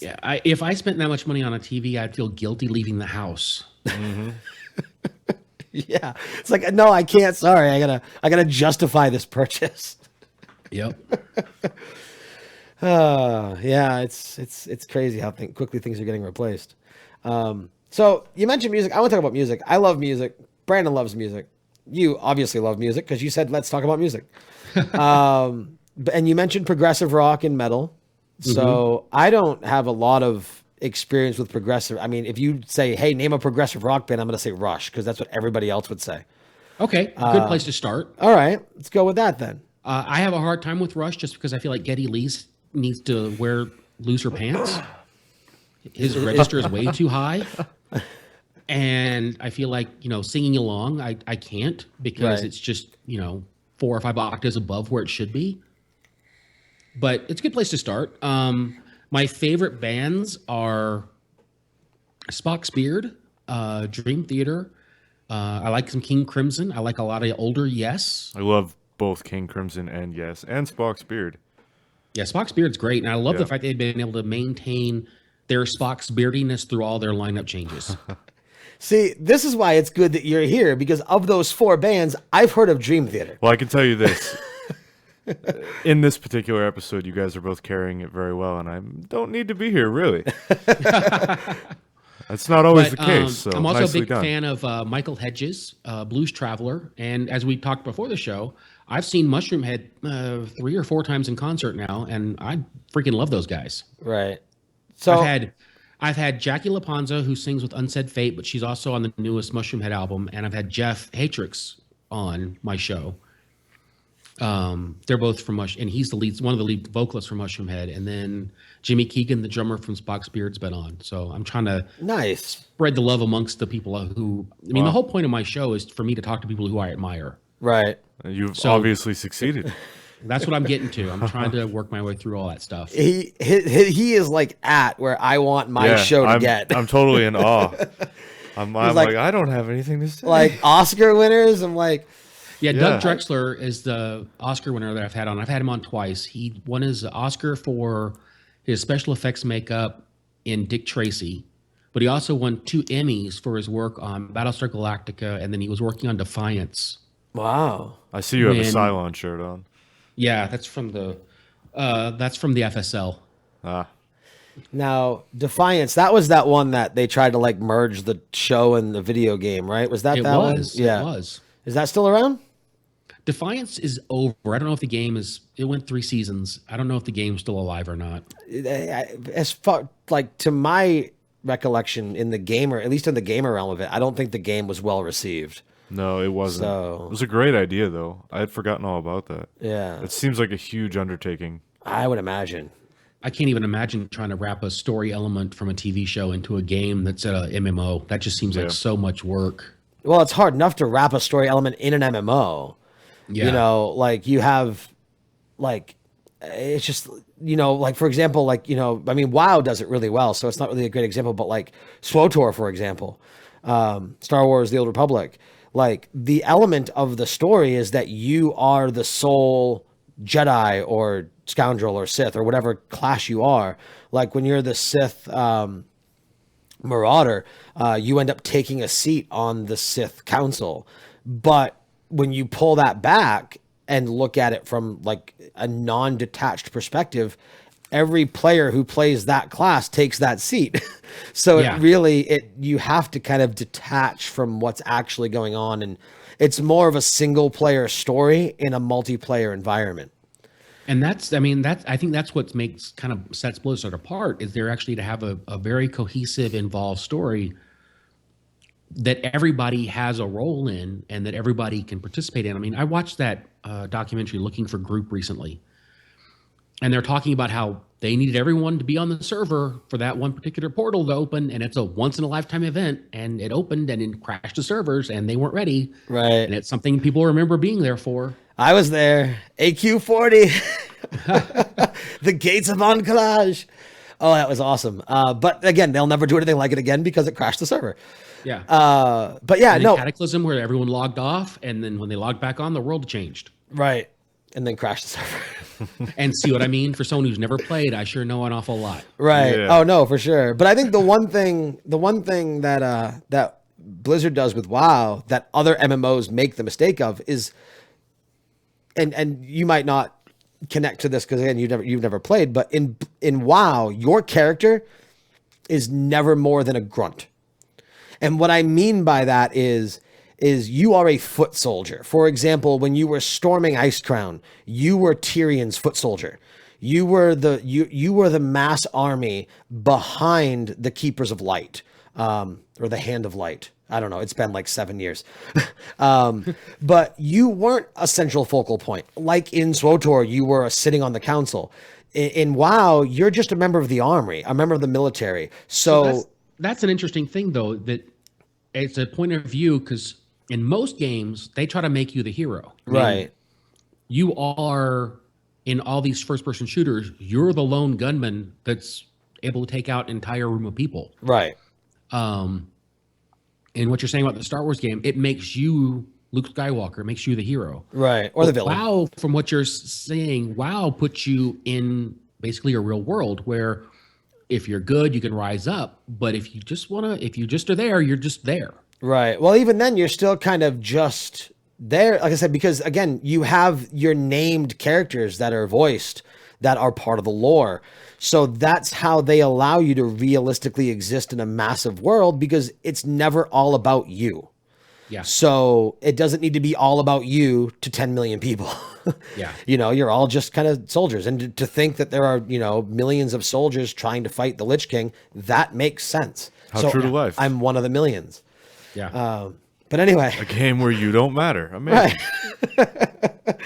If I spent that much money on a TV, I'd feel guilty leaving the house. Mm-hmm. Yeah. It's like, no, I can't. Sorry. I gotta justify this purchase. Yep. Yeah, it's crazy how quickly things are getting replaced. So you mentioned music. I want to talk about music. I love music. Brandon loves music. You obviously love music because you said, let's talk about music. And you mentioned progressive rock and metal. So I don't have a lot of experience with progressive. I mean, if you say, hey, name a progressive rock band, I'm going to say Rush because that's what everybody else would say. Okay. Good place to start. All right. Let's go with that then. I have a hard time with Rush just because I feel like Geddy Lee needs to wear looser pants. His register is way too high. And I feel like, you know, singing along, I can't because it's just, you know, 4 or 5 octaves above where it should be. But it's a good place to start. My favorite bands are Spock's Beard, Dream Theater. I like some King Crimson. I like a lot of older Yes. I love both King Crimson and Yes, and Spock's Beard. Yeah, Spock's Beard's great. And I love the fact they've been able to maintain their Spock's beardiness through all their lineup changes. See, this is why it's good that you're here, because of those 4 bands, I've heard of Dream Theater. Well, I can tell you this. In this particular episode, you guys are both carrying it very well, and I don't need to be here, really. That's not always the case. So I'm also a big done. fan of Michael Hedges, Blues Traveler. And as we talked before the show, I've seen Mushroomhead 3 or 4 times in concert now, and I freaking love those guys. Right. So I've had Jackie LaPonza, who sings with Unsaid Fate, but she's also on the newest Mushroomhead album, and I've had Jeff Hatrix on my show. They're both from and he's one of the lead vocalists from Mushroomhead, and then Jimmy Keegan, the drummer from Spock's Beard's been on. So I'm trying to spread the love amongst the people who. I mean, the whole point of my show is for me to talk to people who I admire. Right. You've obviously succeeded. That's what I'm getting to. I'm trying to work my way through all that stuff. He is like at where I want my show to get. I'm totally in awe. I'm like, I don't have anything to say. Like Oscar winners, I'm like. Yeah, Doug Drexler is the Oscar winner that I've had on. I've had him on twice. He won his Oscar for his special effects makeup in Dick Tracy, but he also won 2 Emmys for his work on Battlestar Galactica, and then he was working on Defiance. Wow. I see you have a Cylon shirt on. Yeah, that's from the FSL. Now, Defiance, that was that one that they tried to like merge the show and the video game, right? Was that It that one? was. Yeah. It was. Is that still around? Defiance is over. I don't know if the game is. It went 3 seasons. I don't know if the game's still alive or not. As far like to my recollection in the gamer, at least in the gamer realm of it, I don't think the game was well received. No, it wasn't. So- It was a great idea, though. I had forgotten all about that. Yeah, It seems like a huge undertaking. I would imagine. I can't even imagine trying to wrap a story element from a TV show into a game that's a MMO. That just seems Yeah. like so much work. Well, it's hard enough to wrap a story element in an MMO. Yeah. You know, like you have, like, it's just, you know, like for example, like, you know, I mean, WoW does it really well, so it's not really a great example, but like SWTOR, for example, Star Wars: The Old Republic, like the element of the story is that you are the sole Jedi or scoundrel or Sith or whatever class you are. Like when you're the Sith Marauder, you end up taking a seat on the Sith Council. But when you pull that back and look at it from like a non-detached perspective, every player who plays that class takes that seat. So Yeah. you have to kind of detach from what's actually going on, and it's more of a single player story in a multiplayer environment. And I think that's what makes kind of sets Blizzard apart is they're actually to have a very cohesive, involved story that everybody has a role in and that everybody can participate in. I mean, I watched that documentary Looking for Group recently, and they're talking about how they needed everyone to be on the server for that one particular portal to open, and it's a once in a lifetime event, and it opened and it crashed the servers and they weren't ready. Right. And it's something people remember being there for. I was there. AQ40. The gates of Enclave. Oh, that was awesome. But again, they'll never do anything like it again because it crashed the server. Yeah. But yeah, And then no. Cataclysm, where everyone logged off, and then when they logged back on, the world changed. Right. And then crashed the server. And see what I mean? For someone who's never played, I sure know an awful lot. Right. Yeah. Oh no, for sure. But I think the one thing that that Blizzard does with WoW that other MMOs make the mistake of is, and you might not connect to this because again you've never played, but in WoW, your character is never more than a grunt. And what I mean by that is you are a foot soldier. For example, when you were storming Icecrown, you were Tyrion's foot soldier. You were the mass army behind the Keepers of Light, or the Hand of Light. I don't know. It's been like 7 years. But you weren't a central focal point. Like in SWTOR, you were sitting on the council. In WoW, you're just a member of the army, a member of the military. So that's an interesting thing, though, that it's a point of view because in most games, they try to make you the hero. I mean, right. you are, in all these first-person shooters, you're the lone gunman that's able to take out an entire room of people. Right. And what you're saying about the Star Wars game, it makes you Luke Skywalker, it makes you the hero. Right. Or the villain. WoW, from what you're saying, WoW puts you in basically a real world where if you're good, you can rise up. But if you just are there, you're just there. Right. Well, even then, you're still kind of just there, like I said, because again, you have your named characters that are voiced that are part of the lore. So that's how they allow you to realistically exist in a massive world because it's never all about you. Yeah. So it doesn't need to be all about you to 10 million people. Yeah. You know, you're all just kind of soldiers. And to think that there are, you know, millions of soldiers trying to fight the Lich King, that makes sense. How true to life. I'm one of the millions. Yeah. But anyway. A game where you don't matter. Amazing. Right.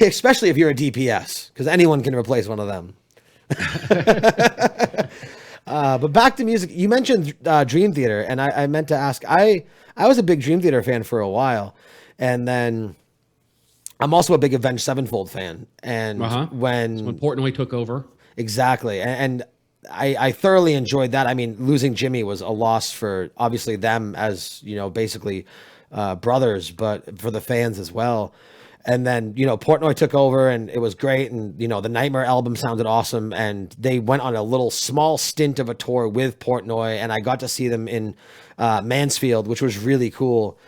Especially if you're a DPS, because anyone can replace one of them. But back to music. You mentioned Dream Theater, and I meant to ask. I was a big Dream Theater fan for a while, and then I'm also a big Avenged Sevenfold fan. And when Portnoy took over. exactly, and I thoroughly enjoyed that. I mean, losing Jimmy was a loss for obviously them as, you know, basically brothers, but for the fans as well. And then, you know, Portnoy took over and it was great. And, you know, the Nightmare album sounded awesome. And they went on a little small stint of a tour with Portnoy. And I got to see them in Mansfield, which was really cool.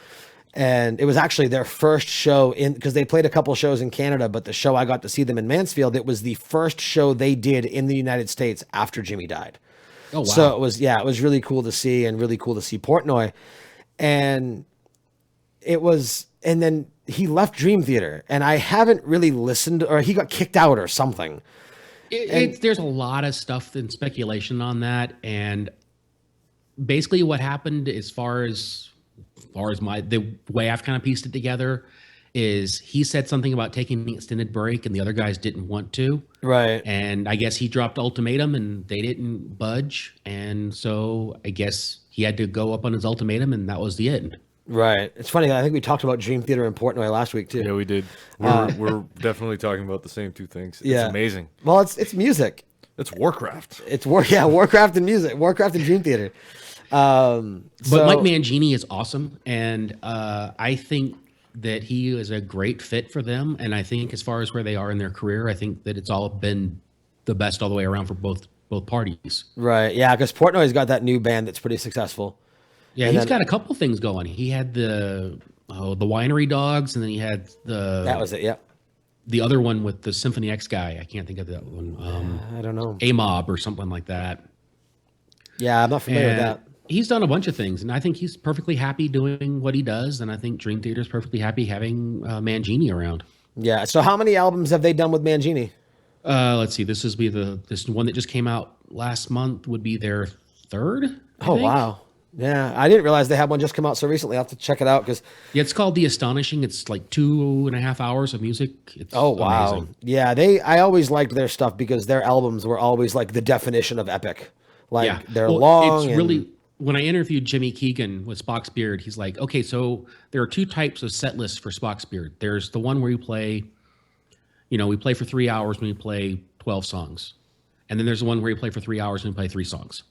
And it was actually their first show because they played a couple shows in Canada, but the show I got to see them in Mansfield, it was the first show they did in the United States after Jimmy died. Oh, wow. So it was really cool to see, and really cool to see Portnoy. And then he left Dream Theater, and I haven't really listened, or he got kicked out or something. There's a lot of stuff and speculation on that, and basically what happened, as far as the way I've kind of pieced it together, is he said something about taking an extended break, and the other guys didn't want to. Right. And I guess he dropped ultimatum, and they didn't budge, and so I guess he had to go up on his ultimatum, and that was the end. Right. It's funny. I think we talked about Dream Theater in Portnoy last week too. Yeah, we did. We're definitely talking about the same two things. It's amazing. Well, it's music. It's Warcraft. Warcraft and music. Warcraft and Dream Theater. But Mike Mangini is awesome, and I think that he is a great fit for them. And I think as far as where they are in their career, I think that it's all been the best all the way around for both parties. Right. Yeah, because Portnoy's got that new band that's pretty successful. Yeah, he's got a couple things going. He had the Winery Dogs, and then he had that was it. Yeah. The other one with the Symphony X guy. I can't think of that one. I don't know. A-Mob or something like that. Yeah, I'm not familiar with that. He's done a bunch of things, and I think he's perfectly happy doing what he does, and I think Dream Theater is perfectly happy having Mangini around. Yeah. So how many albums have they done with Mangini? Let's see. This one that just came out last month would be their third. I think. Wow. Yeah, I didn't realize they had one just come out so recently. I'll have to check it out because it's called The Astonishing. It's like 2.5 hours of music. It's amazing. Yeah, I always liked their stuff because their albums were always like the definition of epic. Like they're long. It's really, when I interviewed Jimmy Keegan with Spock's Beard, he's like, okay, so there are two types of set lists for Spock's Beard. There's the one where you play, we play for 3 hours when we play 12 songs. And then there's the one where you play for 3 hours and we play 3 songs.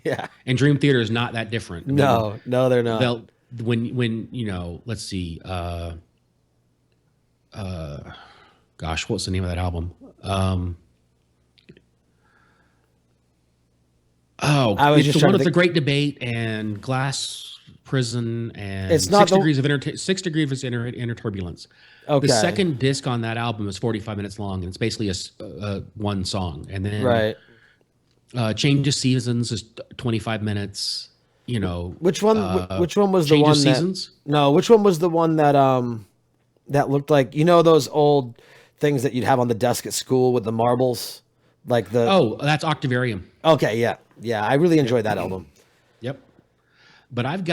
Yeah. And Dream Theater is not that different. No, they're not. When let's see. Gosh, what's the name of that album? It's the one with the Great Debate and Glass Prison and it's not 6 degrees of inner turbulence. Okay. The second disc on that album is 45 minutes long, and it's basically a one song. And then right. Change of Seasons is 25 minutes. Which one was the Change one of Seasons? Which one was the one that that looked like those old things that you'd have on the desk at school with the marbles, like that's Octavarium. Okay, yeah, I really enjoyed that album. Yep, but I'm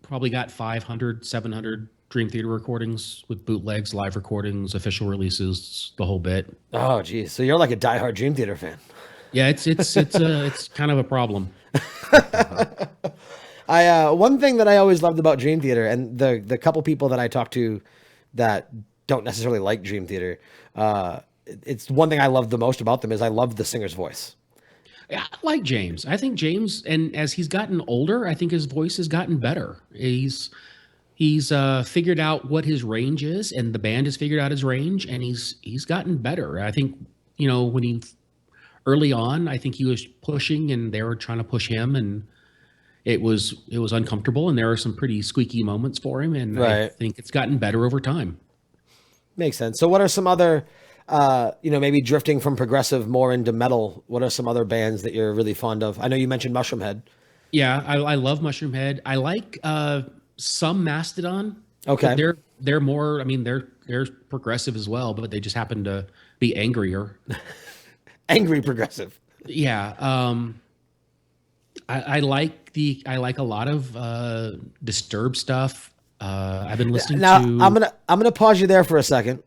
probably got 500, 700 Dream Theater recordings with bootlegs, live recordings, official releases, the whole bit. Oh, geez. So you're like a diehard Dream Theater fan. Yeah, it's kind of a problem. One thing that I always loved about Dream Theater, and the couple people that I talk to that don't necessarily like Dream Theater, it's one thing I love the most about them is I love the singer's voice. Yeah, I like James. I think James, and as he's gotten older, I think his voice has gotten better. He's figured out what his range is, and the band has figured out his range, and he's gotten better. I think, when early on, I think he was pushing, and they were trying to push him, and it was uncomfortable, and there were some pretty squeaky moments for him, and right. I think it's gotten better over time. Makes sense. So what are some other, maybe drifting from progressive more into metal, what are some other bands that you're really fond of? I know you mentioned Mushroomhead. Yeah, I love Mushroomhead. I like some Mastodon. Okay. They're more, they're progressive as well, but they just happen to be angrier. Angry progressive. Yeah. I like a lot of Disturbed stuff. I've been listening to. I'm gonna pause you there for a second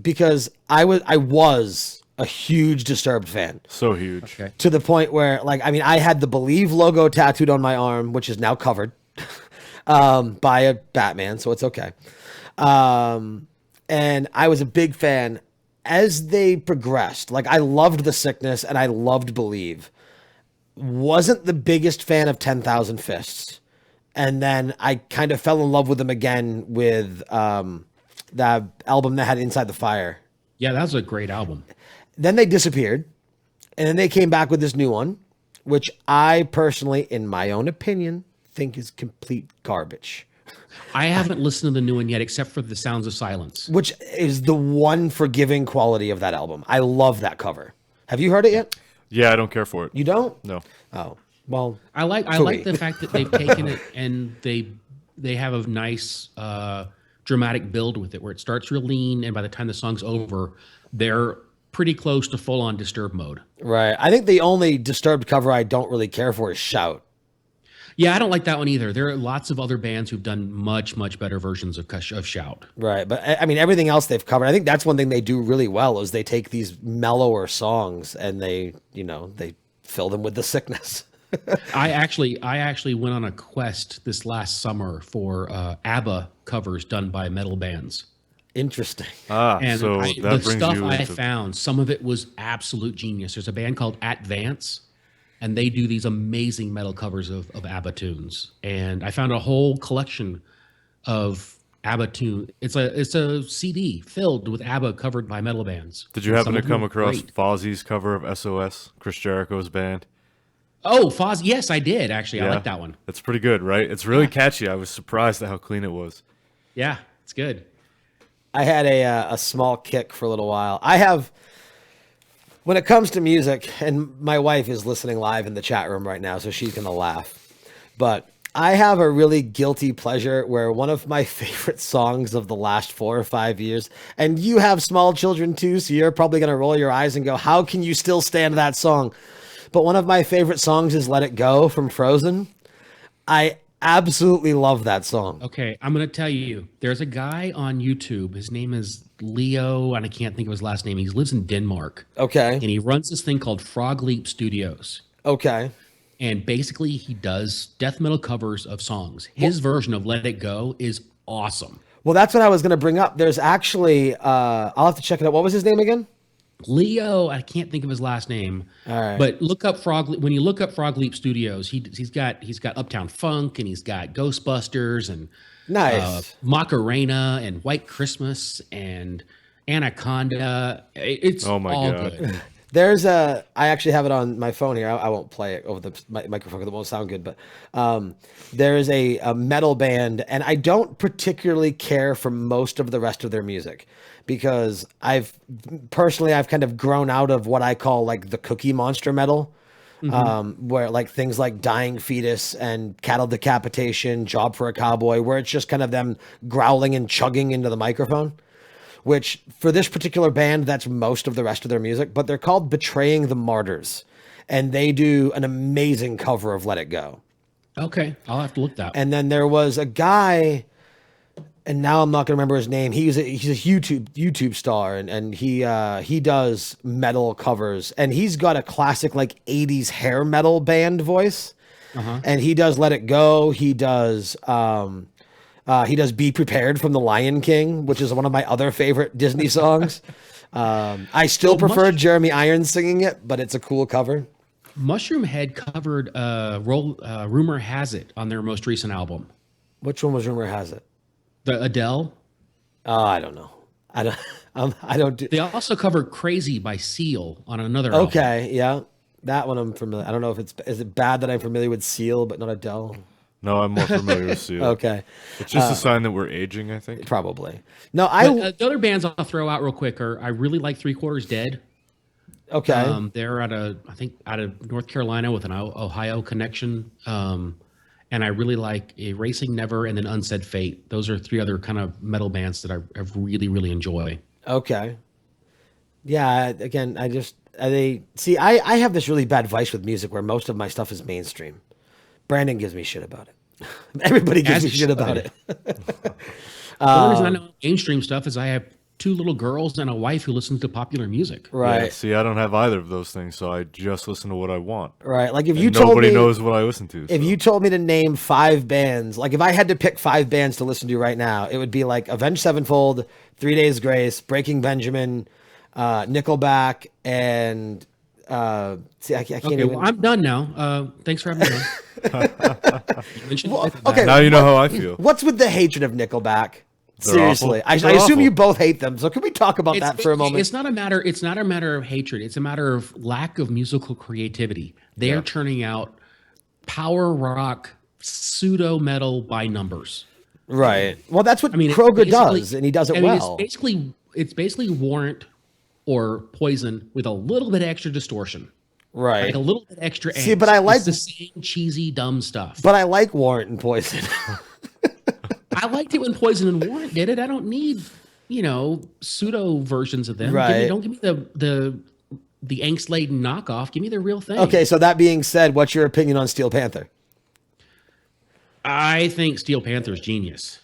because I was a huge Disturbed fan. So huge. Okay. To the point where I had the Believe logo tattooed on my arm, which is now covered by a Batman, so it's okay. And I was a big fan as they progressed. I loved The Sickness and I loved Believe. Wasn't the biggest fan of 10,000 Fists. And then I kind of fell in love with them again with that album that had Inside the Fire. Yeah, that was a great album. Then they disappeared. And then they came back with this new one, which I personally, in my own opinion, think is complete garbage. I haven't listened to the new one yet, except for The Sounds of Silence. Which is the one forgiving quality of that album. I love that cover. Have you heard it yet? Yeah, I don't care for it. You don't? No. Oh, well. I like the fact that they've taken it and they have a nice dramatic build with it, where it starts real lean, and by the time the song's over, they're pretty close to full on Disturbed mode. Right. I think the only Disturbed cover I don't really care for is Shout. Yeah, I don't like that one either. There are lots of other bands who've done much, much better versions of Shout. Right. But I mean, everything else they've covered, I think that's one thing they do really well is they take these mellower songs and they fill them with the sickness. I actually went on a quest this last summer for ABBA covers done by metal bands. Interesting. And so that the brings stuff you I into... found, some of it was absolute genius. There's a band called Advance, and they do these amazing metal covers of ABBA tunes. And I found a whole collection of ABBA tunes. It's a CD filled with ABBA covered by metal bands. Did you happen to come across great. Fozzie's cover of SOS, Chris Jericho's band? Oh, Foz. Yes, I did, actually. I like that one. It's pretty good, right? It's really catchy. I was surprised at how clean it was. Yeah, it's good. I had a small kick for a little while. When it comes to music, and my wife is listening live in the chat room right now, so she's going to laugh. But I have a really guilty pleasure where one of my favorite songs of the last 4 or 5 years, and you have small children too, so you're probably going to roll your eyes and go, how can you still stand that song? But one of my favorite songs is Let It Go from Frozen. I absolutely love that song. Okay, I'm going to tell you, there's a guy on YouTube. His name is Leo, and I can't think of his last name. He lives in Denmark. Okay. And he runs this thing called Frog Leap Studios. Okay. And basically, he does death metal covers of songs. His version of Let It Go is awesome. Well, that's what I was going to bring up. There's actually, I'll have to check it out. What was his name again? Leo, I can't think of his last name. All right. But look up when you look up Frog Leap Studios, he's got Uptown Funk, and he's got Ghostbusters and Nice. Macarena and White Christmas and Anaconda. It's Oh my all God. good. I actually have it on my phone here. I won't play it over the microphone because it won't sound good, but there is a metal band, and I don't particularly care for most of the rest of their music because I've kind of grown out of what I call like the Cookie Monster metal, where like things like Dying Fetus and Cattle Decapitation, Job for a Cowboy, where it's just kind of them growling and chugging into the microphone. Which for this particular band, that's most of the rest of their music, but they're called Betraying the Martyrs, and they do an amazing cover of Let It Go. Okay, I'll have to look that. And then there was a guy, and now I'm not going to remember his name. He's a YouTube star, and he does metal covers, and he's got a classic like 80s hair metal band voice, and he does Let It Go. He does Be Prepared from The Lion King, which is one of my other favorite Disney songs. I still prefer Jeremy Irons singing it, but it's a cool cover. Mushroom Head covered Rumor Has It on their most recent album. Which one was Rumor Has It? The Adele. I don't know. I don't do. They also covered Crazy by Seal on another album. Okay, yeah. That one I'm familiar. I don't know if is it bad that I'm familiar with Seal, but not Adele? No, I'm more familiar with Seal. Okay. It's just a sign that we're aging, I think. Probably. No, the other bands I'll throw out real quick are I really like Three Quarters Dead. Okay. They're out of North Carolina with an Ohio connection. And I really like Erasing Never and then Unsaid Fate. Those are 3 other kind of metal bands that I really, really enjoy. Okay. Yeah, again, I have this really bad vice with music where most of my stuff is mainstream. Brandon gives me shit about it. Everybody gives me shit about it. The only reason I know mainstream stuff is I have 2 little girls and a wife who listens to popular music. Right. Yeah, see, I don't have either of those things, so I just listen to what I want. Right. Like if you And told nobody me knows what I listen to. If you told me to name 5 bands, like if I had to pick 5 bands to listen to right now, it would be like Avenged Sevenfold, 3 Days Grace, Breaking Benjamin, Nickelback, and I can't even. Well, I'm done now. Thanks for having me on. Okay. Now you know how I feel. What's with the hatred of Nickelback? They're Seriously, awful. I They're assume awful. you both hate them. So can we talk about that for a moment? It's not a matter of hatred. It's a matter of lack of musical creativity. They are turning out power rock pseudo metal by numbers. Right. Well, that's what I mean, Kroger does, and he does it well. It's basically Warrant or Poison with a little bit extra distortion. Right. Like a little bit extra angst. See, but I like it's the same cheesy, dumb stuff. But I like Warrant and Poison. I liked it when Poison and Warrant did it. I don't need, pseudo versions of them. Right. Don't give me the angst-laden knockoff. Give me the real thing. Okay, so that being said, what's your opinion on Steel Panther? I think Steel Panther's genius.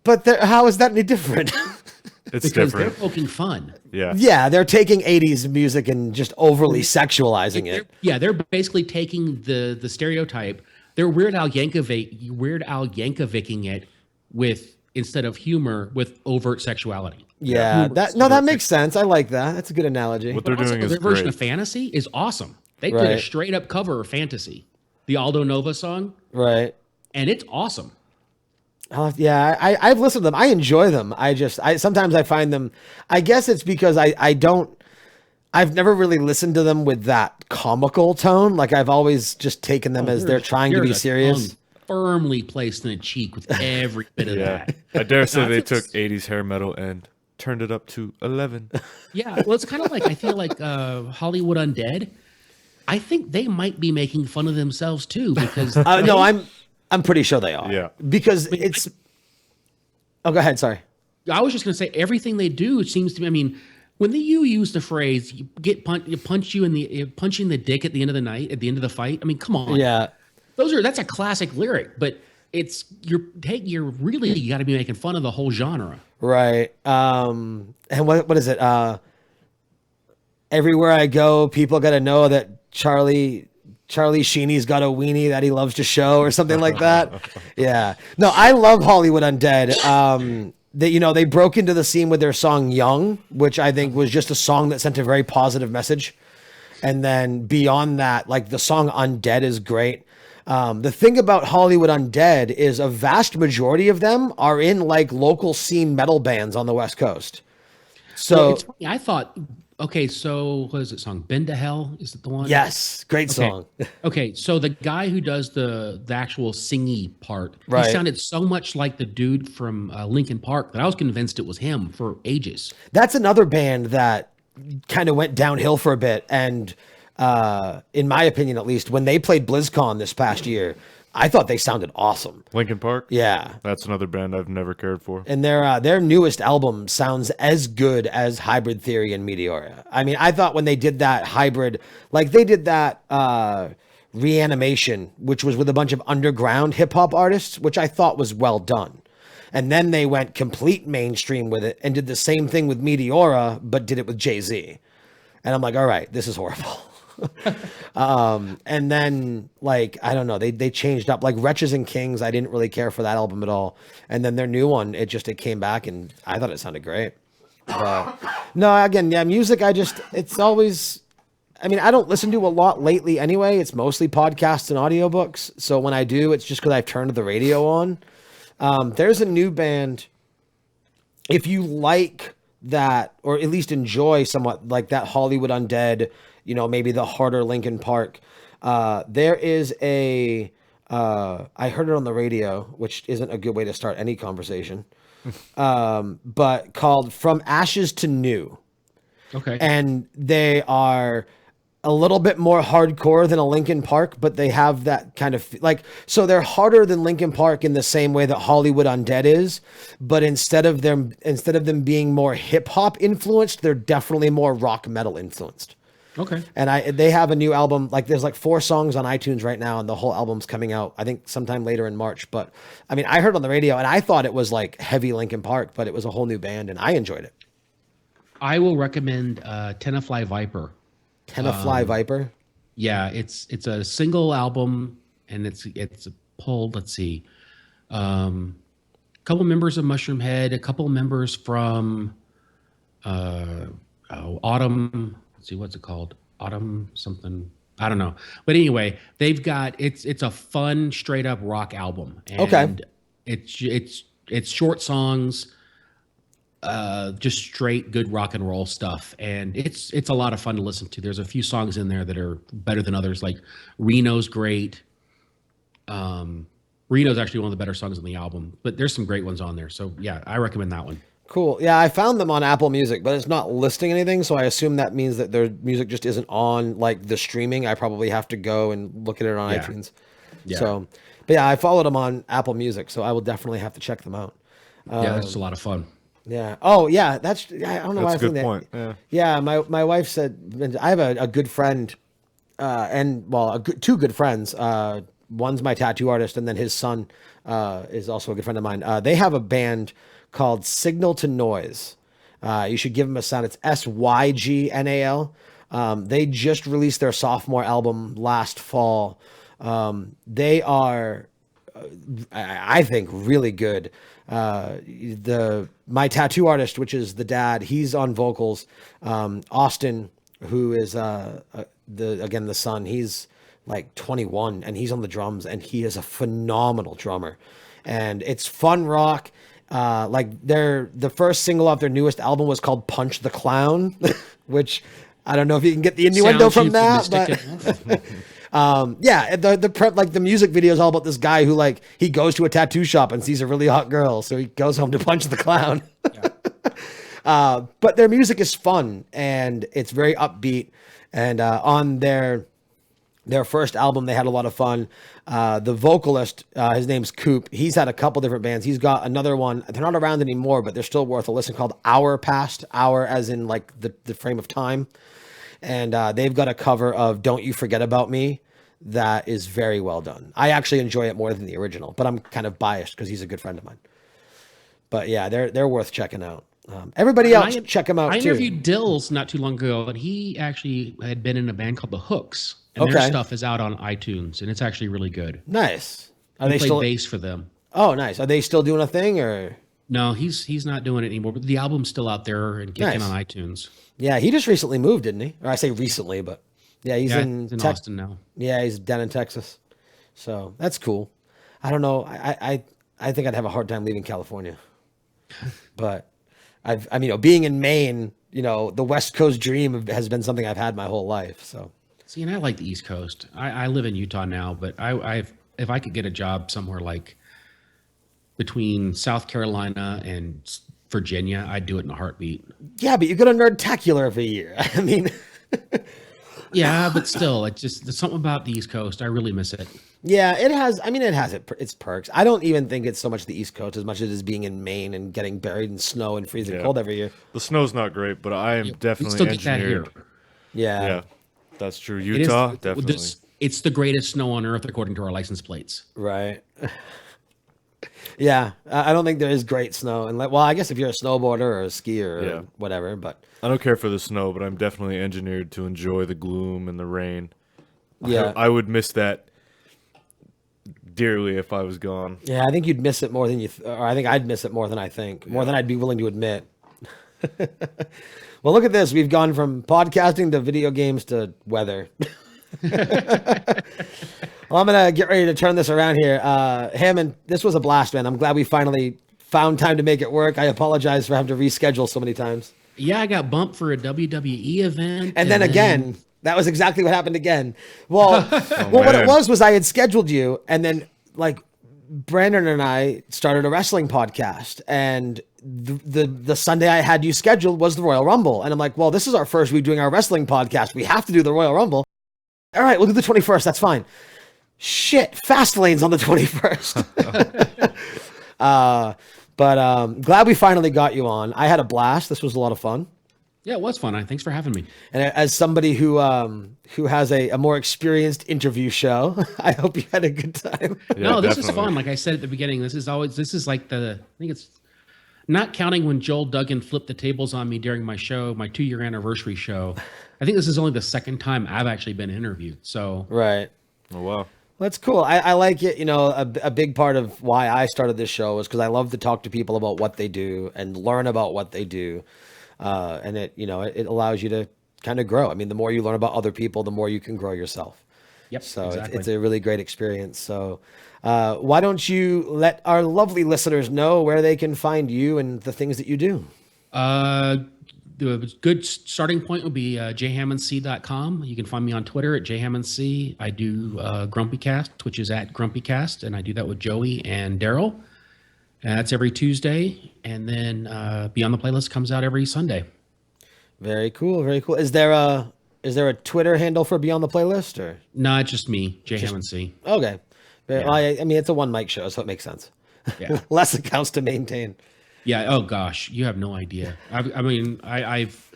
But how is that any different? It's because different. they're poking fun. Yeah. Yeah, they're taking 80s music and just overly sexualizing it. They're basically taking the stereotype. They're Weird Al Yankovicing it with, instead of humor, with overt sexuality. Yeah, that makes sense. I like that. That's a good analogy. What they're doing is their version great. of Fantasy is awesome. They did a straight up cover of Fantasy, the Aldo Nova song. Right. And it's awesome. Yeah, I've listened to them. I enjoy them. Sometimes I find them, I guess it's because I've never really listened to them with that comical tone. Like I've always just taken them as they're trying to be serious. Firmly placed in the cheek with every bit of that. I dare say they took 80s hair metal and turned it up to 11. Yeah, well, it's kind of like, I feel like Hollywood Undead. I think they might be making fun of themselves too, because no, I'm pretty sure they are. Yeah. Because oh, go ahead. Sorry. I was just going to say everything they do seems to me. When you use the phrase "you punch you in the dick at the end of the night, at the end of the fight," come on. Yeah. That's a classic lyric, but you got to be making fun of the whole genre. Right. And what is it? Everywhere I go, people got to know that Charlie Sheeney's got a weenie that he loves to show, or something like that. Yeah. No, I love Hollywood Undead. They broke into the scene with their song Young, which I think was just a song that sent a very positive message. And then beyond that, like the song Undead is great. The thing about Hollywood Undead is a vast majority of them are in like local scene metal bands on the West Coast. So it's funny. I thought, okay, so what is it song? Bend to Hell? Is it the one? Yes. Great song. Okay. So the guy who does the actual singy part, Right. he sounded so much like the dude from Linkin Park that I was convinced it was him for ages. That's another band that kind of went downhill for a bit. And in my opinion, at least, when they played BlizzCon this past year, I thought they sounded awesome. Linkin Park? Yeah. That's another band I've never cared for. And their newest album sounds as good as Hybrid Theory and Meteora. I thought when they did that hybrid, like they did that Reanimation, which was with a bunch of underground hip hop artists, which I thought was well done. And then they went complete mainstream with it and did the same thing with Meteora, but did it with Jay-Z. And I'm like, all right, this is horrible. And then like, I don't know, they changed up like Wretches and Kings. I didn't really care for that album at all. And then their new one, it came back and I thought it sounded great. But no, again, yeah, music, it's always, I don't listen to a lot lately anyway. It's mostly podcasts and audiobooks. So when I do, it's just because I've turned the radio on. There's a new band, if you like that, or at least enjoy somewhat like that Hollywood Undead, maybe the harder Linkin Park. There is I heard it on the radio, which isn't a good way to start any conversation, but called From Ashes to New. Okay. And they are a little bit more hardcore than a Linkin Park, but they have that kind of so they're harder than Linkin Park in the same way that Hollywood Undead is, but instead of them being more hip hop influenced, they're definitely more rock metal influenced. Okay. And they have a new album, like there's like 4 songs on iTunes right now, and the whole album's coming out, I think sometime later in March. But I heard on the radio and I thought it was like heavy Linkin Park, but it was a whole new band and I enjoyed it. I will recommend Tenafly Viper. Tenafly Viper? Yeah, it's a single album and it's pulled, let's see, a couple members of Mushroom Head, a couple members from Autumn. Let's see, what's it called? Autumn something. I don't know. But anyway, they've got it's a fun, straight up rock album. And okay. It's short songs, just straight good rock and roll stuff. And it's a lot of fun to listen to. There's a few songs in there that are better than others, like Reno's great. Reno's actually one of the better songs on the album, but there's some great ones on there. So yeah, I recommend that one. Cool. Yeah, I found them on Apple Music, but it's not listing anything, so I assume that means that their music just isn't on like the streaming. I probably have to go and look at it on iTunes. Yeah. So, but yeah, I followed them on Apple Music, so I will definitely have to check them out. Yeah, that's just a lot of fun. Yeah. Oh, yeah. That's. I don't know. That's why a good point. That, Yeah. yeah. My wife said I have a good friend, two good friends. One's my tattoo artist, and then his son is also a good friend of mine. They have a band called Signal to Noise. You should give them a sound. It's SYGNAL. They just released their sophomore album last fall. They are, I think, really good. My tattoo artist, which is the dad, he's on vocals. Austin, who is the son, he's like 21 and he's on the drums, and he is a phenomenal drummer. And it's fun rock. The first single off their newest album was called Punch the Clown, which I don't know if you can get the innuendo from that, but the music video is all about this guy who he goes to a tattoo shop and sees a really hot girl, so he goes home to punch the clown. Yeah. But their music is fun and it's very upbeat, and on their first album, they had a lot of fun. The vocalist, his name's Coop. He's had a couple different bands. He's got another one. They're not around anymore, but they're still worth a listen, called Hour Past. Hour as in like the frame of time. And they've got a cover of Don't You Forget About Me that is very well done. I actually enjoy it more than the original, but I'm kind of biased because he's a good friend of mine. But yeah, they're worth checking out. Everybody else, check them out too. I interviewed Dills not too long ago, and he actually had been in a band called The Hooks. And their stuff is out on iTunes, and it's actually really good. Nice. Are they still bass for them? Oh, nice. Are they still doing a thing, or? No, he's not doing it anymore. But the album's still out there and kicking on iTunes. Yeah, he just recently moved, didn't he? Or I say recently, but yeah, he's in Austin now. Yeah, he's down in Texas, so that's cool. I don't know. I think I'd have a hard time leaving California, but being in Maine, the West Coast dream has been something I've had my whole life. So. See, and I like the East Coast. I live in Utah now, but if I could get a job somewhere like between South Carolina and Virginia, I'd do it in a heartbeat. Yeah, but you go to Nerdtacular every year. I mean, yeah, but still, there's something about the East Coast. I really miss it. Yeah, it has. I mean, it has its perks. I don't even think it's so much the East Coast as much as it is being in Maine and getting buried in snow and freezing cold every year. The snow's not great, but I am definitely engineered. That here. Yeah. That's true. Utah, definitely. It's the greatest snow on earth according to our license plates. Right. Yeah, I don't think there is great snow. And I guess if you're a snowboarder or a skier or whatever, but I don't care for the snow, but I'm definitely engineered to enjoy the gloom and the rain. Yeah, I would miss that dearly if I was gone. Yeah, I think you'd miss it more than or I think I'd miss it more than I think, more than I'd be willing to admit. Well, look at this. We've gone from podcasting to video games to weather. Well, I'm going to get ready to turn this around here. Hammond, this was a blast, man. I'm glad we finally found time to make it work. I apologize for having to reschedule so many times. Yeah, I got bumped for a WWE event. And then again, that was exactly what happened again. Well, what it was I had scheduled you, and then Brandon and I started a wrestling podcast, and the Sunday I had you scheduled was the Royal Rumble. And I'm like, well, this is our first week doing our wrestling podcast. We have to do the Royal Rumble. All right, we'll do the 21st. That's fine. Shit, Fastlane's on the 21st. But glad we finally got you on. I had a blast. This was a lot of fun. Yeah, it was fun. Thanks for having me. And as somebody who has a more experienced interview show, I hope you had a good time. Yeah, no, this is fun. Like I said at the beginning, this is like I think it's not counting when Joel Duggan flipped the tables on me during my show, my 2-year anniversary show. I think this is only the second time I've actually been interviewed. So right. Oh wow. That's cool. I like it. A big part of why I started this show is because I love to talk to people about what they do and learn about what they do. And it allows you to kind of grow. I mean, the more you learn about other people, the more you can grow yourself. Yep. So exactly. it's a really great experience. So why don't you let our lovely listeners know where they can find you and the things that you do? the good starting point would be JHammondC.com. You can find me on Twitter at JHammondC. I do GrumpyCast, which is at GrumpyCast, and I do that with Joey and Daryl. And that's every Tuesday, and then Beyond the Playlist comes out every Sunday. Very cool, very cool. Is there a Twitter handle for Beyond the Playlist, or? No, it's just me, JHammondC. Okay. Yeah. I mean, it's a one mic show, so it makes sense. Yeah. Less accounts to maintain. Yeah. Oh gosh, you have no idea. I've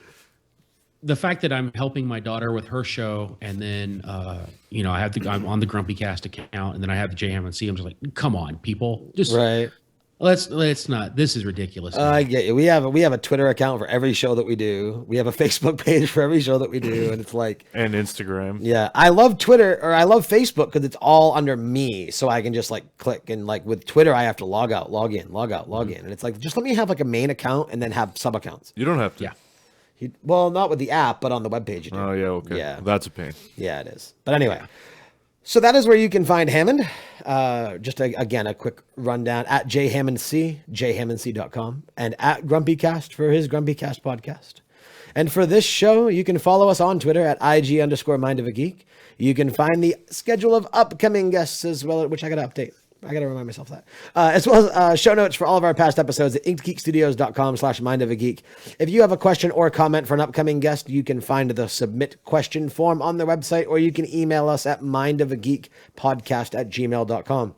the fact that I'm helping my daughter with her show, and then I'm on the Grumpy Cast account, and then I have the JHammondC. I'm just like, come on, people, just Right. Let's not. This is ridiculous. I get you. We have a Twitter account for every show that we do. We have a Facebook page for every show that we do, and it's like, And Instagram. yeah, I love Twitter, or I love Facebook because it's all under me, so I can just like click, and like with Twitter I have to log out, log in, log out, log in, and it's like, just let me have like a main account and then have sub accounts. You don't have to. Yeah. Well, not with the app, but on the webpage you do. Oh, yeah, okay. Yeah. That's a pain. Yeah, it is. But anyway, so that is where you can find Hammond. Again, a quick rundown at JHammondC, JHammondC.com, and at GrumpyCast for his GrumpyCast podcast. And for this show, you can follow us on Twitter at IG_Mind of a Geek. You can find the schedule of upcoming guests as well, which I got to update. I got to remind myself that. As well as show notes for all of our past episodes at inkedgeekstudios.com/mindofageek. If you have a question or comment for an upcoming guest, you can find the submit question form on the website, or you can email us at mindofageekpodcast@gmail.com.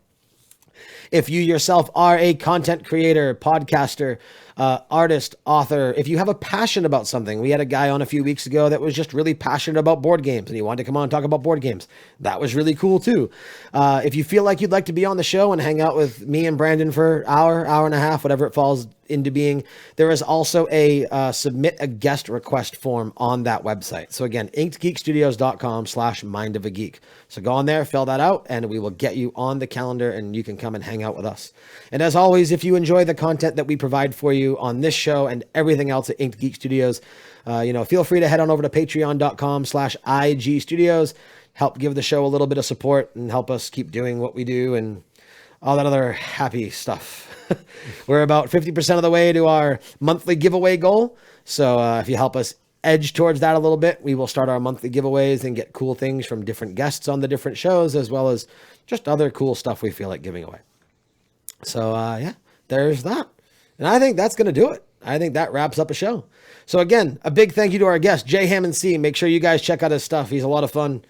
If you yourself are a content creator, podcaster, artist, author, if you have a passion about something, we had a guy on a few weeks ago that was just really passionate about board games, and he wanted to come on and talk about board games. That was really cool too. If you feel like you'd like to be on the show and hang out with me and Brandon for an hour and a half, whatever it falls into being, there is also a submit a guest request form on that website. So again, inkedgeekstudios.com/mindofageek. So go on there, fill that out, and we will get you on the calendar, and you can come and hang out with us. And as always, if you enjoy the content that we provide for you on this show and everything else at Inked Geek Studios, feel free to head on over to patreon.com/IG Studios, help give the show a little bit of support and help us keep doing what we do and all that other happy stuff. We're about 50% of the way to our monthly giveaway goal. So if you help us edge towards that a little bit, we will start our monthly giveaways and get cool things from different guests on the different shows, as well as just other cool stuff we feel like giving away. So there's that. And I think that's going to do it. I think that wraps up a show. So again, a big thank you to our guest, JHammondC. Make sure you guys check out his stuff. He's a lot of fun.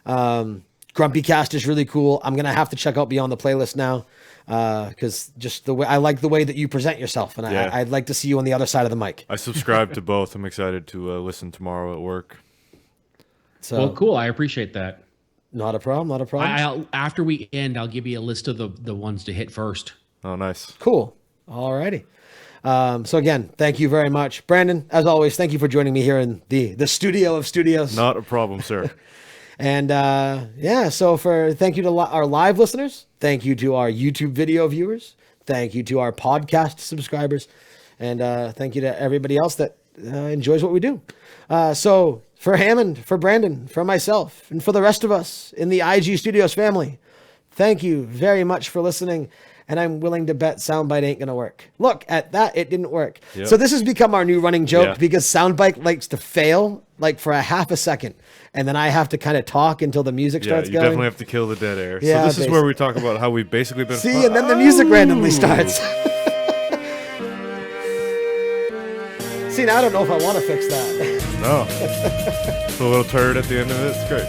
GrumpyCast is really cool. I'm going to have to check out Beyond the Playlist now. Because just the way I like the way that you present yourself, and Yeah. I'd like to see you on the other side of the mic. I subscribe to both. I'm excited to listen tomorrow at work. So Well, cool. I appreciate that. not a problem. Not a problem. After we end, I'll give you a list of the ones to hit first. Oh, nice. Cool. Alrighty. So again, thank you very much, Brandon. As always, thank you for joining me here in the studio of studios. Not a problem, sir. And so thank you to our live listeners. Thank you to our YouTube video viewers. Thank you to our podcast subscribers. And thank you to everybody else that enjoys what we do. So for Hammond, for Brandon, for myself, and for the rest of us in the IG Studios family, thank you very much for listening. And I'm willing to bet Soundbite ain't going to work. Look at that. It didn't work. Yep. So this has become our new running joke Yeah. because Soundbite likes to fail like for a half a second. And then I have to kind of talk until the music Yeah, starts you going. definitely have to kill the dead air. Yeah, So this is where we talk about how we've basically been... See, and then the music randomly starts. See, now I don't know if I want to fix that. No. It's a little turd at the end of it. It's great.